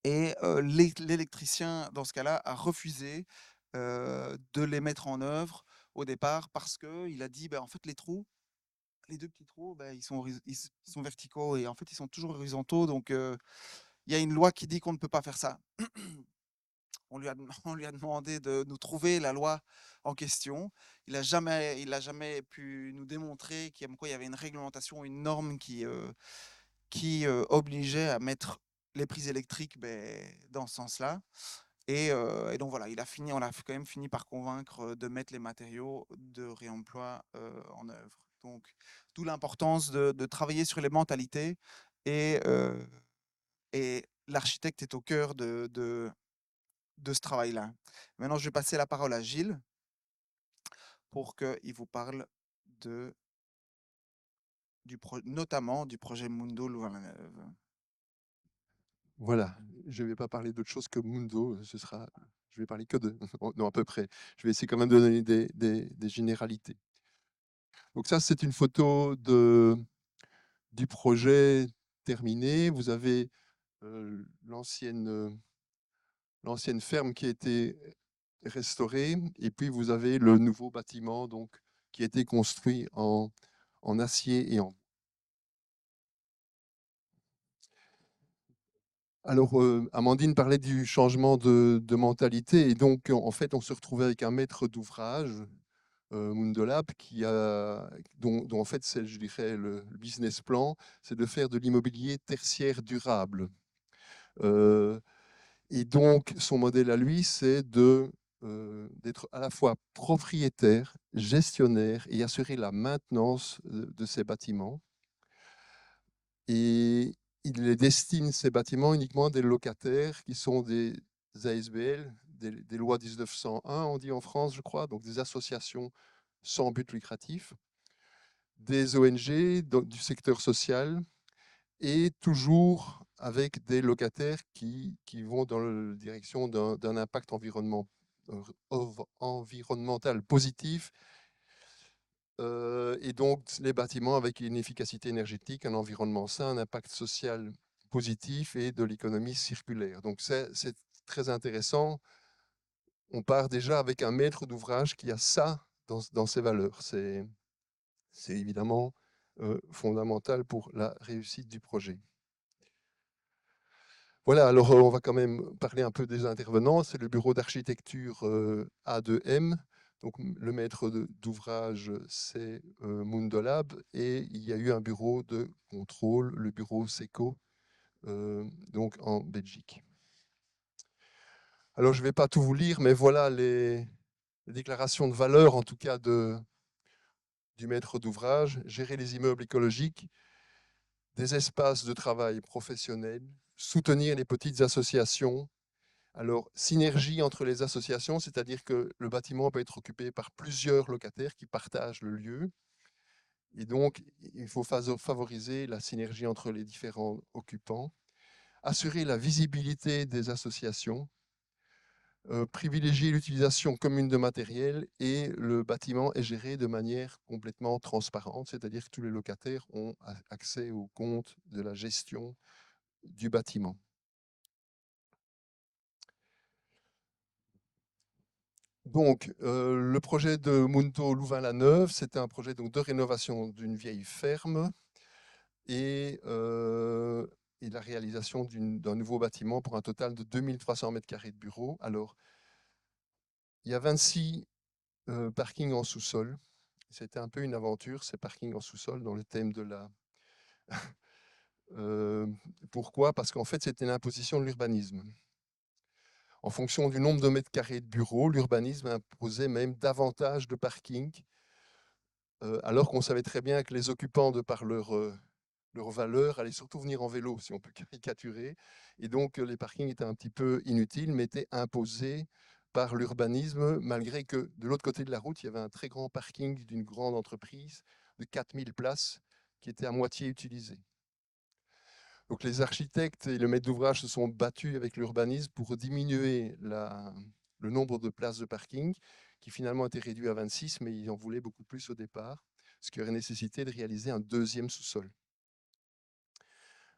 Et l'électricien, dans ce cas-là, a refusé de les mettre en œuvre au départ parce qu'il a dit, bah, en fait, les deux petits trous, bah, ils sont verticaux et en fait, ils sont toujours horizontaux. Donc, il y a une loi qui dit qu'on ne peut pas faire ça. On lui a demandé de nous trouver la loi en question. Il n'a jamais pu nous démontrer qu'il y avait une réglementation, une norme qui obligeait à mettre les prises électriques dans ce sens-là. Et donc voilà, on a quand même fini par convaincre de mettre les matériaux de réemploi en œuvre. Donc, d'où l'importance de travailler sur les mentalités et, l'architecte est au cœur de ce travail-là. Maintenant, je vais passer la parole à Gilles pour qu'il vous parle notamment du projet Mundo Louvain-la-Neuve. Voilà, je ne vais pas parler d'autre chose que Mundo, je vais parler que de, non à peu près, je vais essayer quand même de donner des généralités. Donc ça, c'est une photo du projet terminé. Vous avez l'ancienne ferme qui a été restaurée, et puis vous avez le nouveau bâtiment donc, qui a été construit en acier et en... Alors, Amandine parlait du changement de mentalité, et donc en fait on se retrouvait avec un maître d'ouvrage, Mundolab, dont en fait c'est, je dirais, le business plan, c'est de faire de l'immobilier tertiaire durable. Et donc son modèle à lui, c'est d'être à la fois propriétaire, gestionnaire et assurer la maintenance de ces bâtiments. Et il les destine, ces bâtiments, uniquement à des locataires qui sont des ASBL, des lois 1901, on dit en France, je crois, donc des associations sans but lucratif, des ONG du secteur social, et toujours avec des locataires qui vont dans la direction d'un impact environnemental positif, et donc les bâtiments avec une efficacité énergétique, un environnement sain, un impact social positif et de l'économie circulaire. Donc c'est très intéressant. On part déjà avec un maître d'ouvrage qui a ça dans ses valeurs. C'est évidemment fondamental pour la réussite du projet. Voilà, alors on va quand même parler un peu des intervenants. C'est le bureau d'architecture A2M. Donc le maître d'ouvrage, c'est Mundolab, et il y a eu un bureau de contrôle, le bureau SECO, donc en Belgique. Alors je ne vais pas tout vous lire, mais voilà les déclarations de valeur, en tout cas du maître d'ouvrage: gérer les immeubles écologiques, des espaces de travail professionnels, soutenir les petites associations. Alors, synergie entre les associations, c'est-à-dire que le bâtiment peut être occupé par plusieurs locataires qui partagent le lieu. Et donc, il faut favoriser la synergie entre les différents occupants. Assurer la visibilité des associations. Privilégier l'utilisation commune de matériel, et le bâtiment est géré de manière complètement transparente, c'est-à-dire que tous les locataires ont accès au compte de la gestion du bâtiment. Donc, le projet de Munto Louvain-la-Neuve, c'était un projet donc, de rénovation d'une vieille ferme, et la réalisation d'un nouveau bâtiment pour un total de 2300 m² de bureaux. Alors, il y a 26 parkings en sous-sol. C'était un peu une aventure, ces parkings en sous-sol, dans le thème de la... Pourquoi? Parce qu'en fait, c'était l'imposition de l'urbanisme. En fonction du nombre de mètres carrés de bureaux, l'urbanisme imposait même davantage de parkings, alors qu'on savait très bien que les occupants, de par leur valeur, allaient surtout venir en vélo, si on peut caricaturer. Et donc, les parkings étaient un petit peu inutiles, mais étaient imposés par l'urbanisme, malgré que de l'autre côté de la route, il y avait un très grand parking d'une grande entreprise de 4000 places qui était à moitié utilisé. Donc les architectes et le maître d'ouvrage se sont battus avec l'urbanisme pour diminuer le nombre de places de parking, qui finalement a été réduit à 26, mais ils en voulaient beaucoup plus au départ, ce qui aurait nécessité de réaliser un deuxième sous-sol.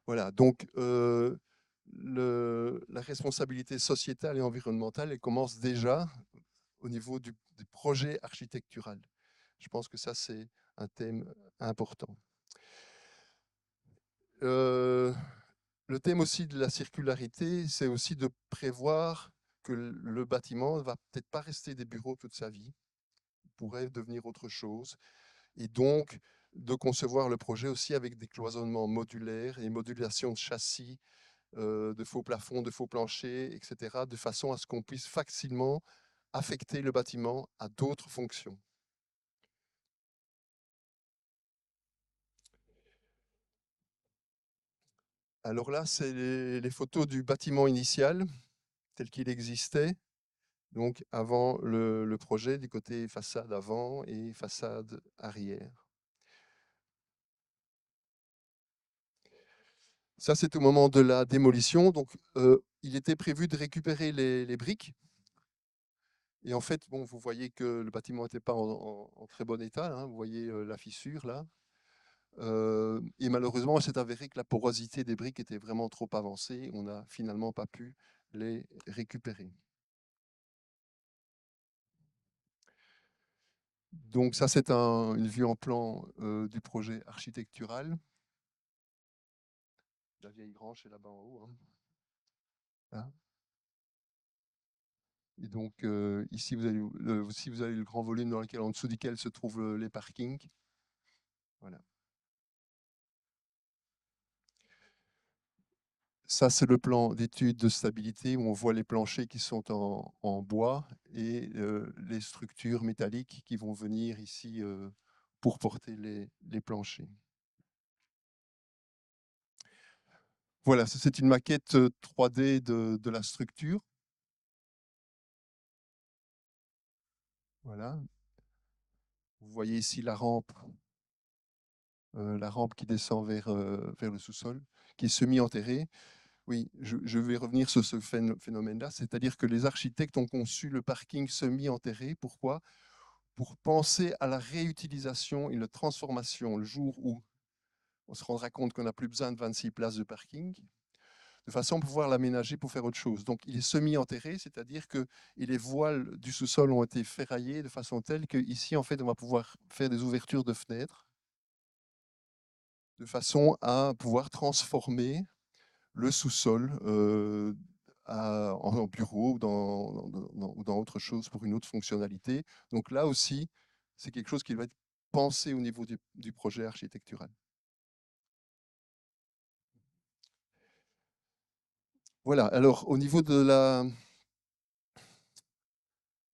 Voilà, donc la responsabilité sociétale et environnementale, elle commence déjà au niveau du projet architectural. Je pense que ça, c'est un thème important. Le thème aussi de la circularité, c'est aussi de prévoir que le bâtiment ne va peut-être pas rester des bureaux toute sa vie, pourrait devenir autre chose, et donc de concevoir le projet aussi avec des cloisonnements modulaires et modulation de châssis, de faux plafonds, de faux planchers, etc., de façon à ce qu'on puisse facilement affecter le bâtiment à d'autres fonctions. Alors là, c'est les photos du bâtiment initial, tel qu'il existait, donc avant le projet, du côté façade avant et façade arrière. Ça, c'est au moment de la démolition. Donc, il était prévu de récupérer les briques. Et en fait, bon, vous voyez que le bâtiment n'était pas en très bon état. Hein, vous voyez la fissure là. Et Et malheureusement, il s'est avéré que la porosité des briques était vraiment trop avancée. On n'a finalement pas pu les récupérer. Donc ça, c'est une vue en plan du projet architectural. La vieille grange est là-bas en haut. Hein. Là. Et donc ici, vous avez le grand volume dans lequel, en dessous duquel se trouvent les parkings. Voilà. Ça, c'est le plan d'étude de stabilité où on voit les planchers qui sont en bois et les structures métalliques qui vont venir ici pour porter les planchers. Voilà, c'est une maquette 3D de la structure. Voilà. Vous voyez ici la rampe qui descend vers le sous-sol, qui est semi-enterrée. Oui, je vais revenir sur ce phénomène-là, c'est-à-dire que les architectes ont conçu le parking semi-enterré. Pourquoi? Pour penser à la réutilisation et la transformation le jour où on se rendra compte qu'on n'a plus besoin de 26 places de parking, de façon à pouvoir l'aménager pour faire autre chose. Donc il est semi-enterré, c'est-à-dire que les voiles du sous-sol ont été ferraillées de façon telle qu'ici, en fait, on va pouvoir faire des ouvertures de fenêtres de façon à pouvoir transformer le sous-sol en bureau ou dans autre chose pour une autre fonctionnalité. Donc là aussi, c'est quelque chose qui va être pensé au niveau du projet architectural. Voilà, alors au niveau de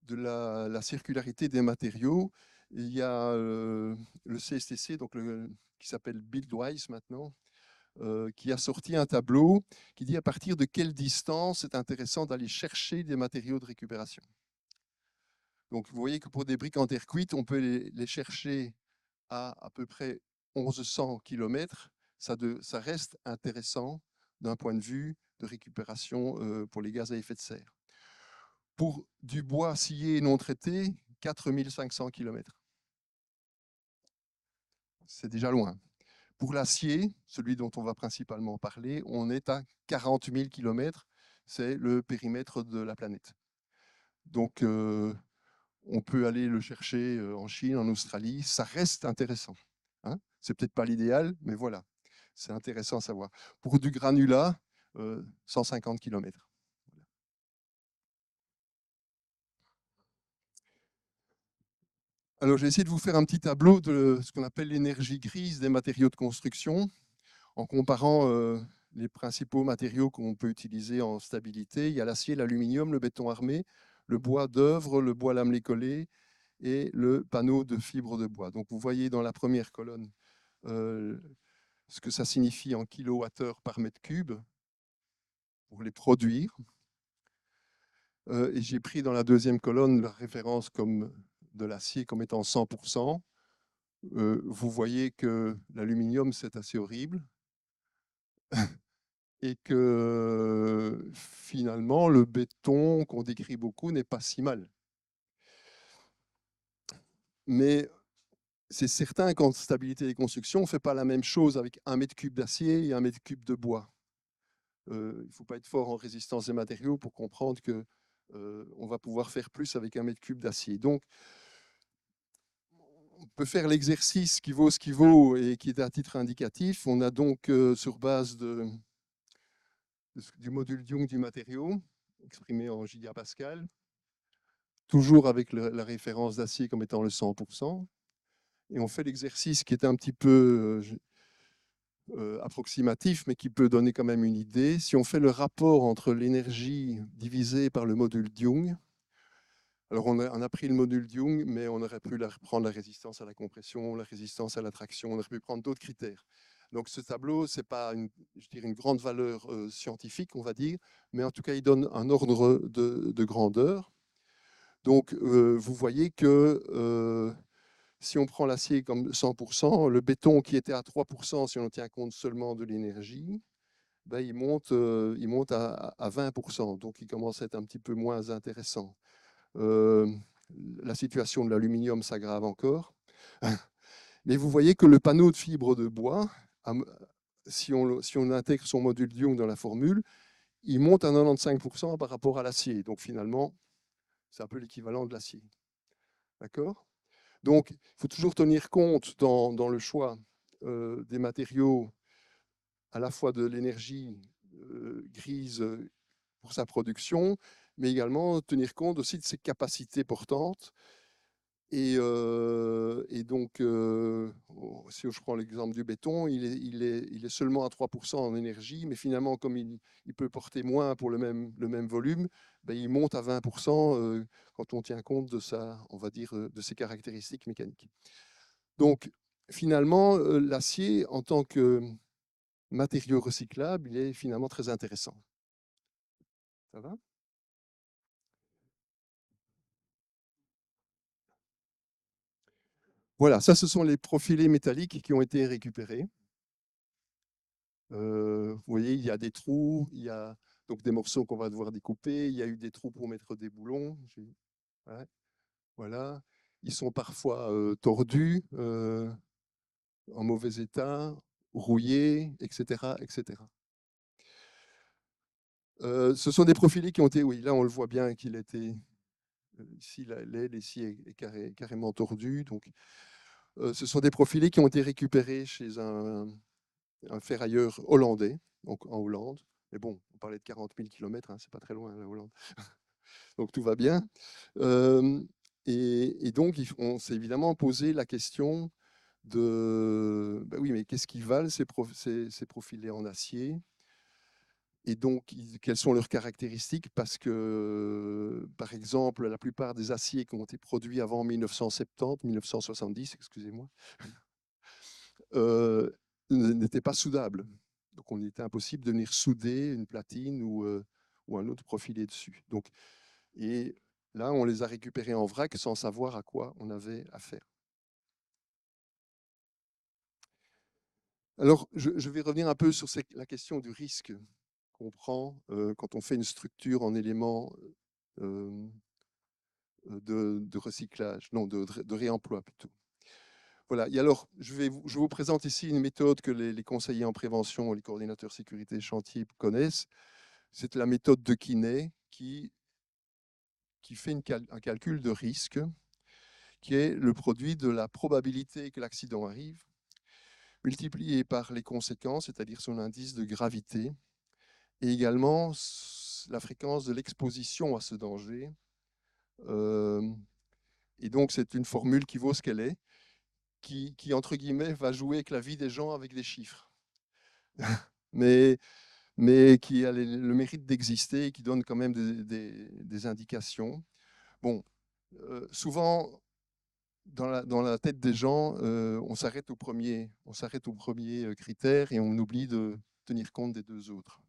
la circularité des matériaux, il y a le CSTC, donc qui s'appelle Buildwise maintenant, qui a sorti un tableau qui dit à partir de quelle distance c'est intéressant d'aller chercher des matériaux de récupération. Donc vous voyez que pour des briques en terre cuite, on peut les chercher à peu près 1100 km. Ça reste intéressant d'un point de vue de récupération pour les gaz à effet de serre. Pour du bois scié non traité, 4500 km. C'est déjà loin. Pour l'acier, celui dont on va principalement parler, on est à 40 000 km. C'est le périmètre de la planète. Donc, on peut aller le chercher en Chine, en Australie. Ça reste intéressant. Hein, c'est peut-être pas l'idéal, mais voilà. C'est intéressant à savoir. Pour du granulat, 150 km. Alors, j'ai essayé de vous faire un petit tableau de ce qu'on appelle l'énergie grise des matériaux de construction, en comparant les principaux matériaux qu'on peut utiliser en stabilité. Il y a l'acier, l'aluminium, le béton armé, le bois d'œuvre, le bois lamelé collé et le panneau de fibre de bois. Donc, vous voyez dans la première colonne ce que ça signifie en kilowattheure par mètre cube pour les produire. Et j'ai pris dans la deuxième colonne la référence de l'acier comme étant 100%. Vous voyez que l'aluminium, c'est assez horrible. Et que finalement, le béton qu'on décrit beaucoup n'est pas si mal. Mais c'est certain qu'en stabilité des constructions, on ne fait pas la même chose avec 1 mètre cube d'acier et 1 mètre cube de bois. Il ne faut pas être fort en résistance des matériaux pour comprendre qu'on va pouvoir faire plus avec 1 mètre cube d'acier. Donc, on peut faire l'exercice qui vaut ce qui vaut et qui est à titre indicatif. On a donc, sur base du module Young du matériau, exprimé en gigapascal, toujours avec la référence d'acier comme étant le 100%. Et on fait l'exercice qui est un petit peu approximatif, mais qui peut donner quand même une idée. Si on fait le rapport entre l'énergie divisée par le module Young, alors on a pris le module Young, mais on aurait pu prendre la résistance à la compression, la résistance à la traction, on aurait pu prendre d'autres critères. Donc ce tableau, ce n'est pas une grande valeur scientifique, on va dire, mais en tout cas, il donne un ordre de grandeur. Donc vous voyez que si on prend l'acier comme 100%, le béton qui était à 3%, si on tient compte seulement de l'énergie, ben il monte à 20%, donc il commence à être un petit peu moins intéressant. La situation de l'aluminium s'aggrave encore. Mais vous voyez que le panneau de fibre de bois si on intègre son module de Young dans la formule, il monte à 95% par rapport à l'acier. Donc finalement, c'est un peu l'équivalent de l'acier. D'accord? Donc, il faut toujours tenir compte dans le choix des matériaux, à la fois de l'énergie grise pour sa production, mais également tenir compte aussi de ses capacités portantes. Et donc, si je prends l'exemple du béton, il est seulement à 3% en énergie, mais finalement, comme il peut porter moins pour le même volume, ben, il monte à 20% quand on tient compte de on va dire, de ses caractéristiques mécaniques. Donc, finalement, l'acier, en tant que matériau recyclable, il est finalement très intéressant. Ça va ? Voilà, ça, ce sont les profilés métalliques qui ont été récupérés. Vous voyez, il y a des trous, il y a donc des morceaux qu'on va devoir découper, il y a eu des trous pour mettre des boulons. Ouais, voilà. Ils sont parfois tordus, en mauvais état, rouillés, etc. etc. Ce sont des profilés qui ont été, oui, là on le voit bien qu'il était, ici l'aile ici est carrément tordue. Donc, ce sont des profilés qui ont été récupérés chez un ferrailleur hollandais, donc en Hollande. Mais bon, on parlait de 40 000 km, hein, c'est pas très loin la Hollande. Donc tout va bien. Et donc, on s'est évidemment posé la question de, ben oui, mais qu'est-ce qu'ils valent ces profilés en acier? Et donc, quelles sont leurs caractéristiques? Parce que, par exemple, la plupart des aciers qui ont été produits avant 1970, 1970, excusez-moi, n'étaient pas soudables. Donc, on était impossible de venir souder une platine ou un autre profilé dessus. Donc, et là, on les a récupérés en vrac sans savoir à quoi on avait affaire. Alors, je vais revenir un peu sur la question du risque qu'on prend quand on fait une structure en éléments de recyclage, non, de réemploi plutôt. Voilà, et alors je vous présente ici une méthode que les conseillers en prévention, les coordinateurs sécurité chantier connaissent. C'est la méthode de Quinet qui fait un calcul de risque qui est le produit de la probabilité que l'accident arrive, multiplié par les conséquences, c'est-à-dire son indice de gravité, et également la fréquence de l'exposition à ce danger. Et donc, c'est une formule qui vaut ce qu'elle est, qui, entre guillemets, va jouer avec la vie des gens avec des chiffres. mais qui a le mérite d'exister et qui donne quand même des indications. Bon, souvent, dans la tête des gens, on s'arrête au premier critère et on oublie de tenir compte des deux autres.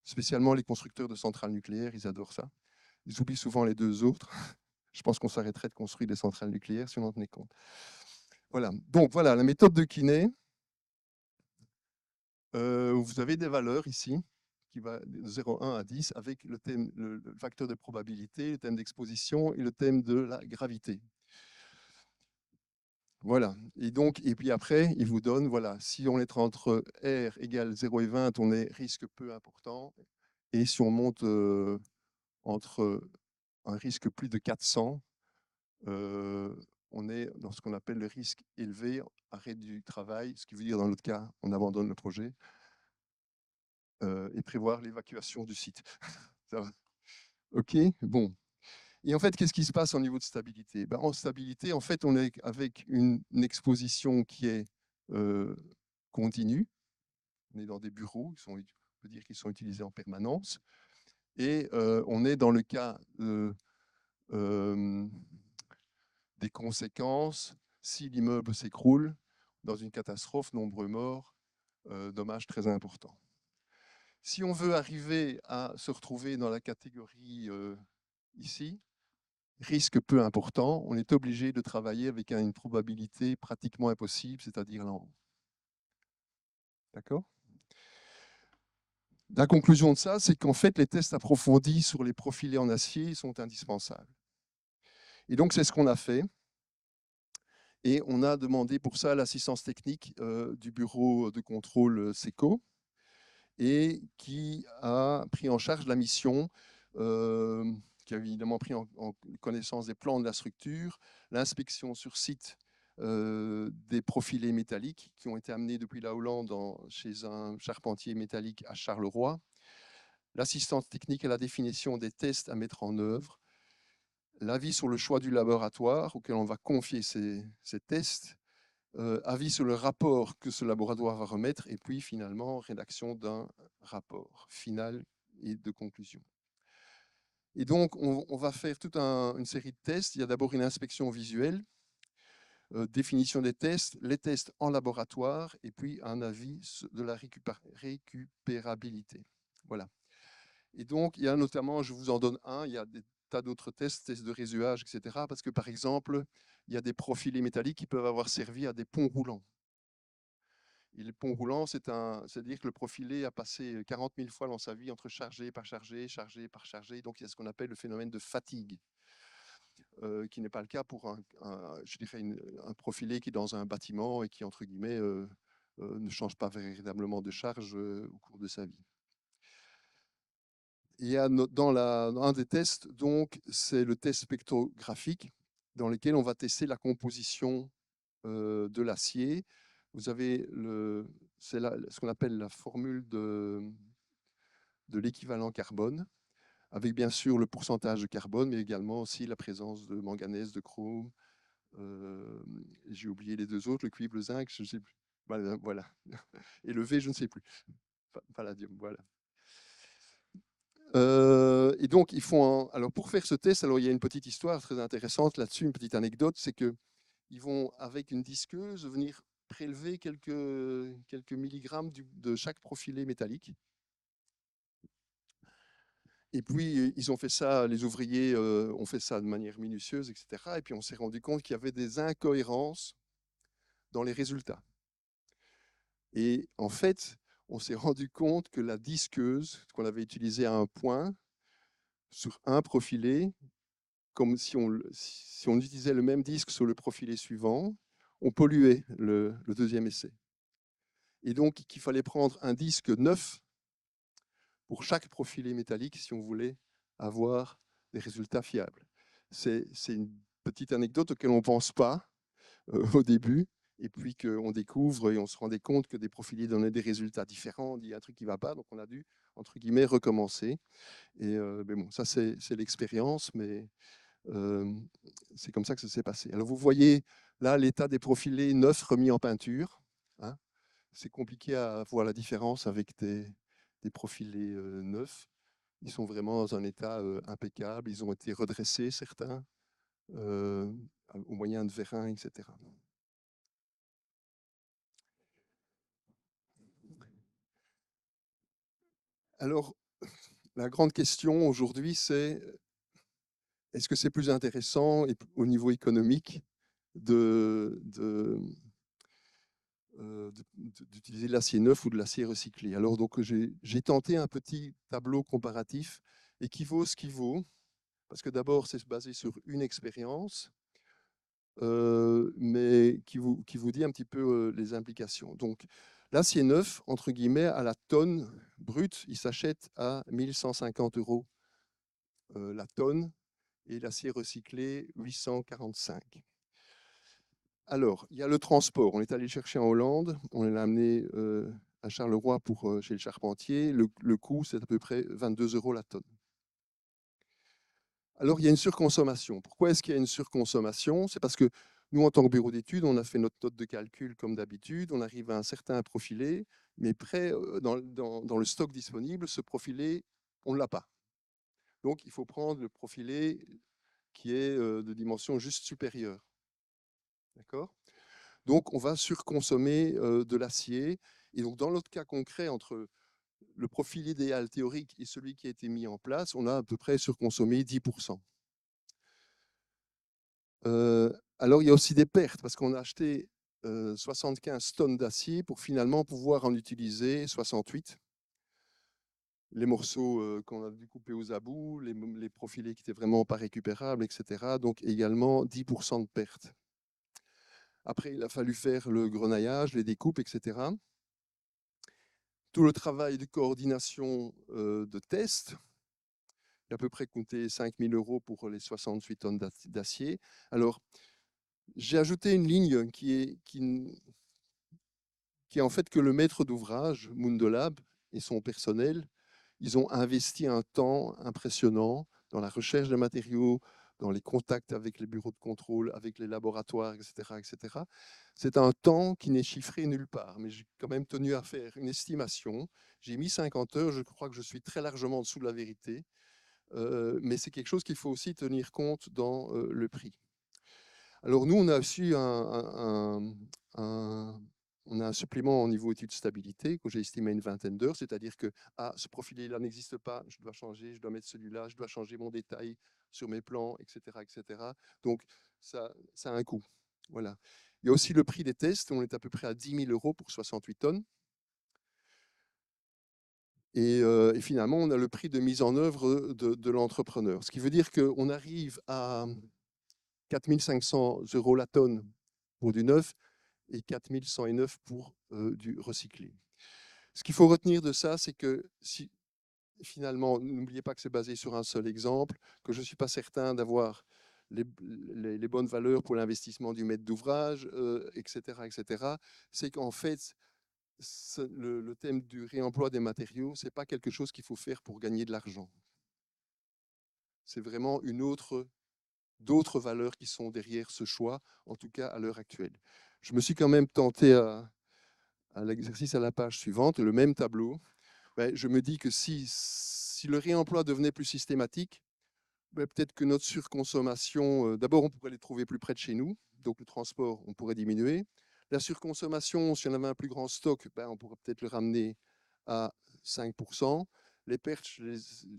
Spécialement les constructeurs de centrales nucléaires, ils adorent ça. Ils oublient souvent les deux autres. Je pense qu'on s'arrêterait de construire des centrales nucléaires si on en tenait compte. Voilà. Donc voilà, la méthode de Quinet. Vous avez des valeurs ici qui va de 0,1 à 10 avec le facteur de probabilité, le thème d'exposition et le thème de la gravité. Voilà. Et puis après, il vous donne, voilà, si on est entre R égale 0 et 20, on est risque peu important. Et si on monte entre un risque plus de 400, on est dans ce qu'on appelle le risque élevé, arrêt du travail, ce qui veut dire dans l'autre cas, on abandonne le projet et prévoir l'évacuation du site. Ça va. OK, bon. Et en fait, qu'est-ce qui se passe au niveau de stabilité? Ben, en stabilité, en fait, on est avec une exposition qui est continue. On est dans des bureaux, on peut dire qu'ils sont utilisés en permanence. Et on est dans le cas des conséquences si l'immeuble s'écroule dans une catastrophe, nombreux morts, dommages très importants. Si on veut arriver à se retrouver dans la catégorie ici, risque peu important, on est obligé de travailler avec une probabilité pratiquement impossible, c'est-à-dire là en haut. D'accord? La conclusion de ça, c'est qu'en fait, les tests approfondis sur les profilés en acier sont indispensables. Et donc, c'est ce qu'on a fait. Et on a demandé pour ça l'assistance technique du bureau de contrôle SECO et qui a pris en charge la mission, qui a évidemment pris en connaissance des plans de la structure, l'inspection sur site des profilés métalliques qui ont été amenés depuis la Hollande chez un charpentier métallique à Charleroi, l'assistance technique à la définition des tests à mettre en œuvre, l'avis sur le choix du laboratoire auquel on va confier ces tests, avis sur le rapport que ce laboratoire va remettre, et puis finalement rédaction d'un rapport final et de conclusion. Et donc on va faire toute une série de tests. Il y a d'abord une inspection visuelle, définition des tests, les tests en laboratoire, et puis un avis de la récupérabilité. Voilà. Et donc il y a notamment, je vous en donne un, il y a des tas d'autres tests de résuage, etc. Parce que par exemple, il y a des profilés métalliques qui peuvent avoir servi à des ponts roulants. Et le pont roulant, c'est-à-dire que le profilé a passé 40 000 fois dans sa vie entre chargé par chargé, chargé par chargé. Donc, il y a ce qu'on appelle le phénomène de fatigue, qui n'est pas le cas pour je dirais un profilé qui est dans un bâtiment et qui, entre guillemets, ne change pas véritablement de charge au cours de sa vie. Il y a dans un des tests, donc, c'est le test spectrographique dans lequel on va tester la composition de l'acier. Vous avez ce qu'on appelle la formule de l'équivalent carbone, avec bien sûr le pourcentage de carbone, mais également aussi la présence de manganèse, de chrome. J'ai oublié les deux autres, le cuivre, le zinc, je ne sais plus. Voilà. Et le V, je ne sais plus. Palladium, voilà. Et donc, alors pour faire ce test, alors il y a une petite histoire très intéressante là-dessus, une petite anecdote, c'est qu'ils vont, avec une disqueuse, venir prélever quelques milligrammes de chaque profilé métallique. Et puis, ils ont fait ça, les ouvriers ont fait ça de manière minutieuse, etc. Et puis, on s'est rendu compte qu'il y avait des incohérences dans les résultats. Et en fait, on s'est rendu compte que la disqueuse qu'on avait utilisée à un point, sur un profilé, comme si on utilisait le même disque sur le profilé suivant, on polluait le deuxième essai. Et donc, qu'il fallait prendre un disque neuf pour chaque profilé métallique si on voulait avoir des résultats fiables. C'est une petite anecdote auquel on ne pense pas au début, et puis qu'on découvre et on se rendait compte que des profilés donnaient des résultats différents, on dit un truc qui ne va pas, donc on a dû, entre guillemets, recommencer. Et mais bon, ça c'est l'expérience, mais c'est comme ça que ça s'est passé. Alors vous voyez là l'état des profilés neufs remis en peinture. Hein. C'est compliqué à voir la différence avec des profilés neufs. Ils sont vraiment dans un état impeccable. Ils ont été redressés, certains, au moyen de vérins, etc. Alors, la grande question aujourd'hui, c'est est-ce que c'est plus intéressant au niveau économique d'utiliser de l'acier neuf ou de l'acier recyclé? Alors, donc, j'ai tenté un petit tableau comparatif et qui vaut ce qui vaut, parce que d'abord, c'est basé sur une expérience, mais qui vous dit un petit peu les implications. Donc, l'acier neuf, entre guillemets, à la tonne brute, il s'achète à 1 150 € la tonne, et l'acier recyclé, 845. Alors, il y a le transport. On est allé chercher en Hollande, on l'a amené à Charleroi chez le charpentier. Le coût, c'est à peu près 22 € la tonne. Alors, il y a une surconsommation. Pourquoi est-ce qu'il y a une surconsommation? C'est parce que nous, en tant que bureau d'études, on a fait notre note de calcul comme d'habitude, on arrive à un certain profilé, mais près, dans le stock disponible, ce profilé, on ne l'a pas. Donc, il faut prendre le profilé qui est de dimension juste supérieure. D'accord? Donc, on va surconsommer de l'acier. Et donc, dans l'autre cas concret, entre le profil idéal théorique et celui qui a été mis en place, on a à peu près surconsommé 10%. Alors, il y a aussi des pertes, parce qu'on a acheté 75 tonnes d'acier pour finalement pouvoir en utiliser 68. Les morceaux qu'on a dû couper aux abous, les profilés qui n'étaient vraiment pas récupérables, etc. Donc, également 10% de pertes. Après, il a fallu faire le grenaillage, les découpes, etc. Tout le travail de coordination de test, qui a à peu près coûté 5 000 € pour les 68 tonnes d'acier. Alors, j'ai ajouté une ligne qui est en fait que le maître d'ouvrage, Mundolab, et son personnel, ils ont investi un temps impressionnant dans la recherche de matériaux, dans les contacts avec les bureaux de contrôle, avec les laboratoires, etc. etc. C'est un temps qui n'est chiffré nulle part, mais j'ai quand même tenu à faire une estimation. J'ai mis 50 heures, je crois que je suis très largement en dessous de la vérité, mais c'est quelque chose qu'il faut aussi tenir compte dans le prix. Alors nous, on a aussi on a un supplément au niveau études stabilité que j'ai estimé à une vingtaine d'heures, c'est-à-dire que ce profilé-là n'existe pas, je dois changer, je dois mettre celui-là, je dois changer mon détail sur mes plans, etc. etc. Donc ça a un coût. Voilà. Il y a aussi le prix des tests, on est à peu près à 10 000 € pour 68 tonnes. Et finalement, on a le prix de mise en œuvre de l'entrepreneur. Ce qui veut dire qu'on arrive à 4 500 € la tonne pour du neuf et 4 109 pour du recyclé. Ce qu'il faut retenir de ça, c'est que si finalement, n'oubliez pas que c'est basé sur un seul exemple, que je ne suis pas certain d'avoir les bonnes valeurs pour l'investissement du maître d'ouvrage, etc., etc., c'est qu'en fait, le thème du réemploi des matériaux, ce n'est pas quelque chose qu'il faut faire pour gagner de l'argent. C'est vraiment d'autres valeurs qui sont derrière ce choix, en tout cas à l'heure actuelle. Je me suis quand même tenté à l'exercice à la page suivante, le même tableau. Ben, je me dis que si le réemploi devenait plus systématique, ben, peut-être que notre surconsommation, d'abord on pourrait les trouver plus près de chez nous, donc le transport, on pourrait diminuer. La surconsommation, si on avait un plus grand stock, ben, on pourrait peut-être le ramener à 5%. Les pertes,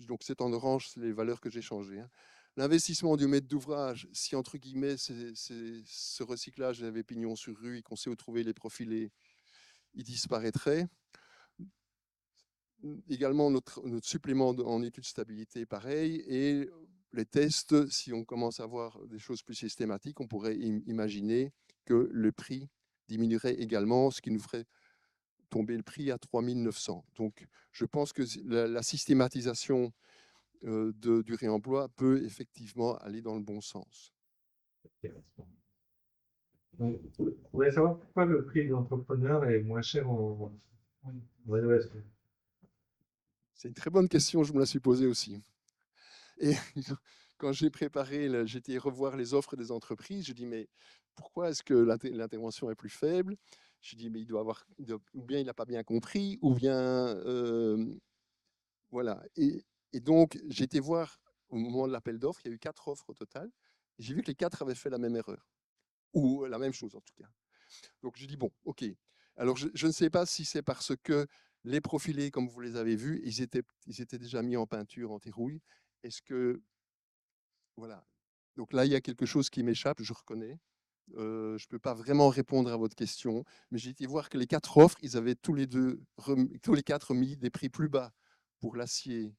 donc c'est en orange, c'est les valeurs que j'ai changées. Hein. L'investissement du maître d'ouvrage, si entre guillemets ce recyclage avait pignon sur rue et qu'on sait où trouver les profilés, il disparaîtrait. Également, notre supplément en études stabilité, pareil. Et les tests, si on commence à avoir des choses plus systématiques, on pourrait imaginer que le prix diminuerait également, ce qui nous ferait tomber le prix à 3 900. Donc, je pense que la systématisation du réemploi peut effectivement aller dans le bon sens. Ouais. Je voudrais savoir pourquoi le prix de l'entrepreneur est moins cher en rénovation. C'est une très bonne question, je me la suis posée aussi. Et quand j'ai préparé, j'étais revoir les offres des entreprises, je dis mais pourquoi est-ce que l'intervention est plus faible? Je dis mais ou bien il n'a pas bien compris, ou bien voilà. Et donc j'ai été voir au moment de l'appel d'offres, il y a eu 4 offres au total. Et j'ai vu que les 4 avaient fait la même erreur, ou la même chose en tout cas. Donc je dis bon, ok. Alors je ne sais pas si c'est parce que les profilés, comme vous les avez vus, ils étaient déjà mis en peinture anti-rouille. Est-ce que voilà. Donc là, il y a quelque chose qui m'échappe, je reconnais. Je ne peux pas vraiment répondre à votre question, mais j'ai été voir que les 4 offres, ils avaient tous les 4 mis des prix plus bas pour l'acier,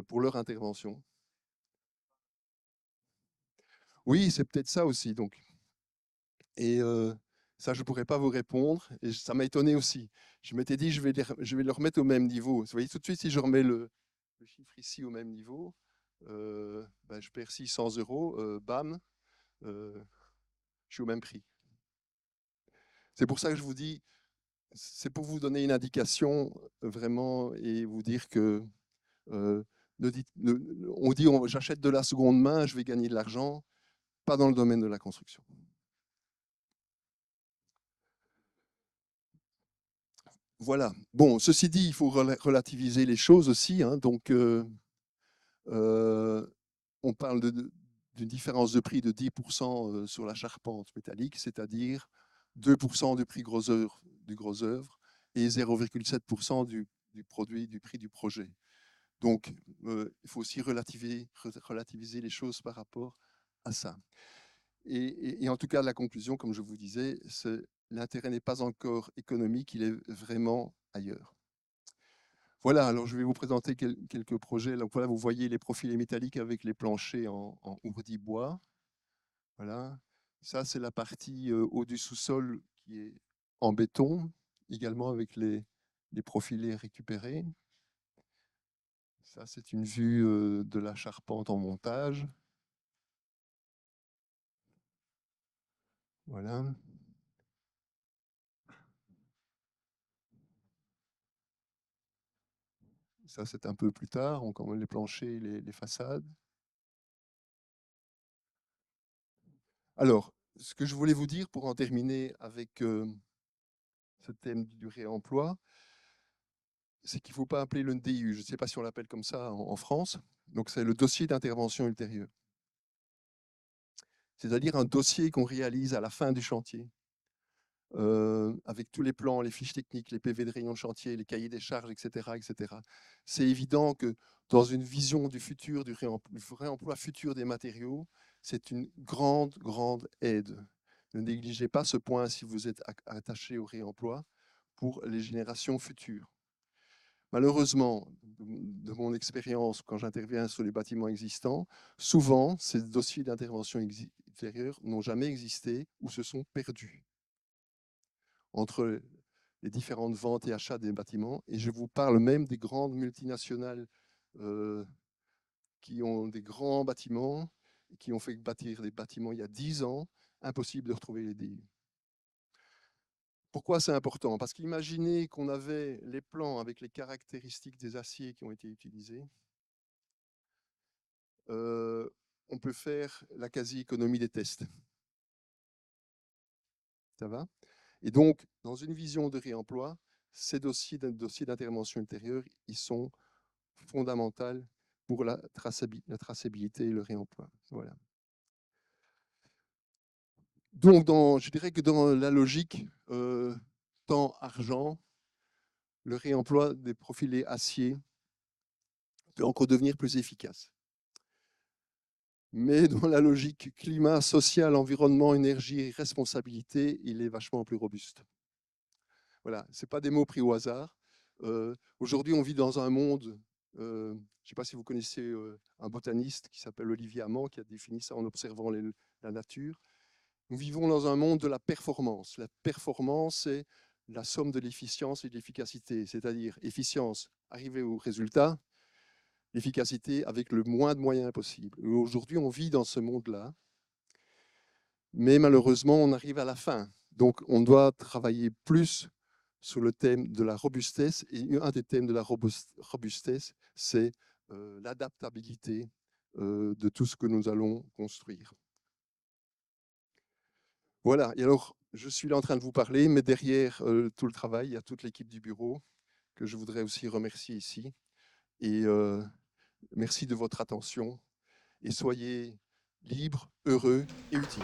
pour leur intervention. Oui, c'est peut-être ça aussi. Donc. Et ça, je ne pourrais pas vous répondre. Et ça m'a étonné aussi. Je m'étais dit, je vais le remettre au même niveau. Vous voyez, tout de suite, si je remets le chiffre ici au même niveau, ben, je perds 600 €, bam. Je suis au même prix. C'est pour ça que je vous dis, c'est pour vous donner une indication vraiment et vous dire que on dit j'achète de la seconde main, je vais gagner de l'argent, pas dans le domaine de la construction. Voilà. Bon, ceci dit, il faut relativiser les choses aussi. Hein, donc, on parle d'une différence de prix de 10% sur la charpente métallique, c'est-à-dire 2% du prix du gros œuvre et 0,7% du produit, du prix du projet. Donc, il faut aussi relativiser les choses par rapport à ça. Et en tout cas, la conclusion, comme je vous disais, l'intérêt n'est pas encore économique, il est vraiment ailleurs. Voilà, alors je vais vous présenter quelques projets. Donc voilà, vous voyez les profilés métalliques avec les planchers en ourdi bois. Voilà. Ça, c'est la partie haut du sous-sol qui est en béton, également avec les profilés récupérés. Ça, c'est une vue de la charpente en montage. Voilà. Ça, c'est un peu plus tard, on commence les planchers, les façades. Alors, ce que je voulais vous dire pour en terminer avec ce thème du réemploi, c'est qu'il ne faut pas appeler le DIU. Je ne sais pas si on l'appelle comme ça en France. Donc, c'est le dossier d'intervention ultérieure. C'est-à-dire un dossier qu'on réalise à la fin du chantier, avec tous les plans, les fiches techniques, les PV de réunion de chantier, les cahiers des charges, etc. etc. C'est évident que dans une vision du futur, du réemploi futur des matériaux, c'est une grande, grande aide. Ne négligez pas ce point si vous êtes attaché au réemploi pour les générations futures. Malheureusement, de mon expérience, quand j'interviens sur les bâtiments existants, souvent, ces dossiers d'intervention ultérieure n'ont jamais existé ou se sont perdus entre les différentes ventes et achats des bâtiments. Et je vous parle même des grandes multinationales qui ont des grands bâtiments, qui ont fait bâtir des bâtiments il y a 10 ans, impossible de retrouver les DIU. Pourquoi c'est important? Parce qu'imaginez qu'on avait les plans avec les caractéristiques des aciers qui ont été utilisés. On peut faire la quasi-économie des tests. Ça va? Et donc, dans une vision de réemploi, ces dossiers d'intervention ultérieure, ils sont fondamentaux pour la traçabilité et le réemploi. Voilà. Donc, je dirais que dans la logique temps-argent, le réemploi des profilés acier peut encore devenir plus efficace. Mais dans la logique climat, social, environnement, énergie et responsabilité, il est vachement plus robuste. Voilà, ce n'est pas des mots pris au hasard. Aujourd'hui, on vit dans un monde, je ne sais pas si vous connaissez un botaniste qui s'appelle Olivier Amand, qui a défini ça en observant la nature. Nous vivons dans un monde de la performance. La performance, c'est la somme de l'efficience et de l'efficacité, c'est-à-dire efficience, arriver au résultat, l'efficacité avec le moins de moyens possible. Aujourd'hui, on vit dans ce monde-là, mais malheureusement, on arrive à la fin. Donc, on doit travailler plus sur le thème de la robustesse. Et un des thèmes de la robustesse, c'est l'adaptabilité de tout ce que nous allons construire. Voilà, et alors, je suis là en train de vous parler, mais derrière tout le travail, il y a toute l'équipe du bureau que je voudrais aussi remercier ici. Et merci de votre attention et soyez libres, heureux et utiles.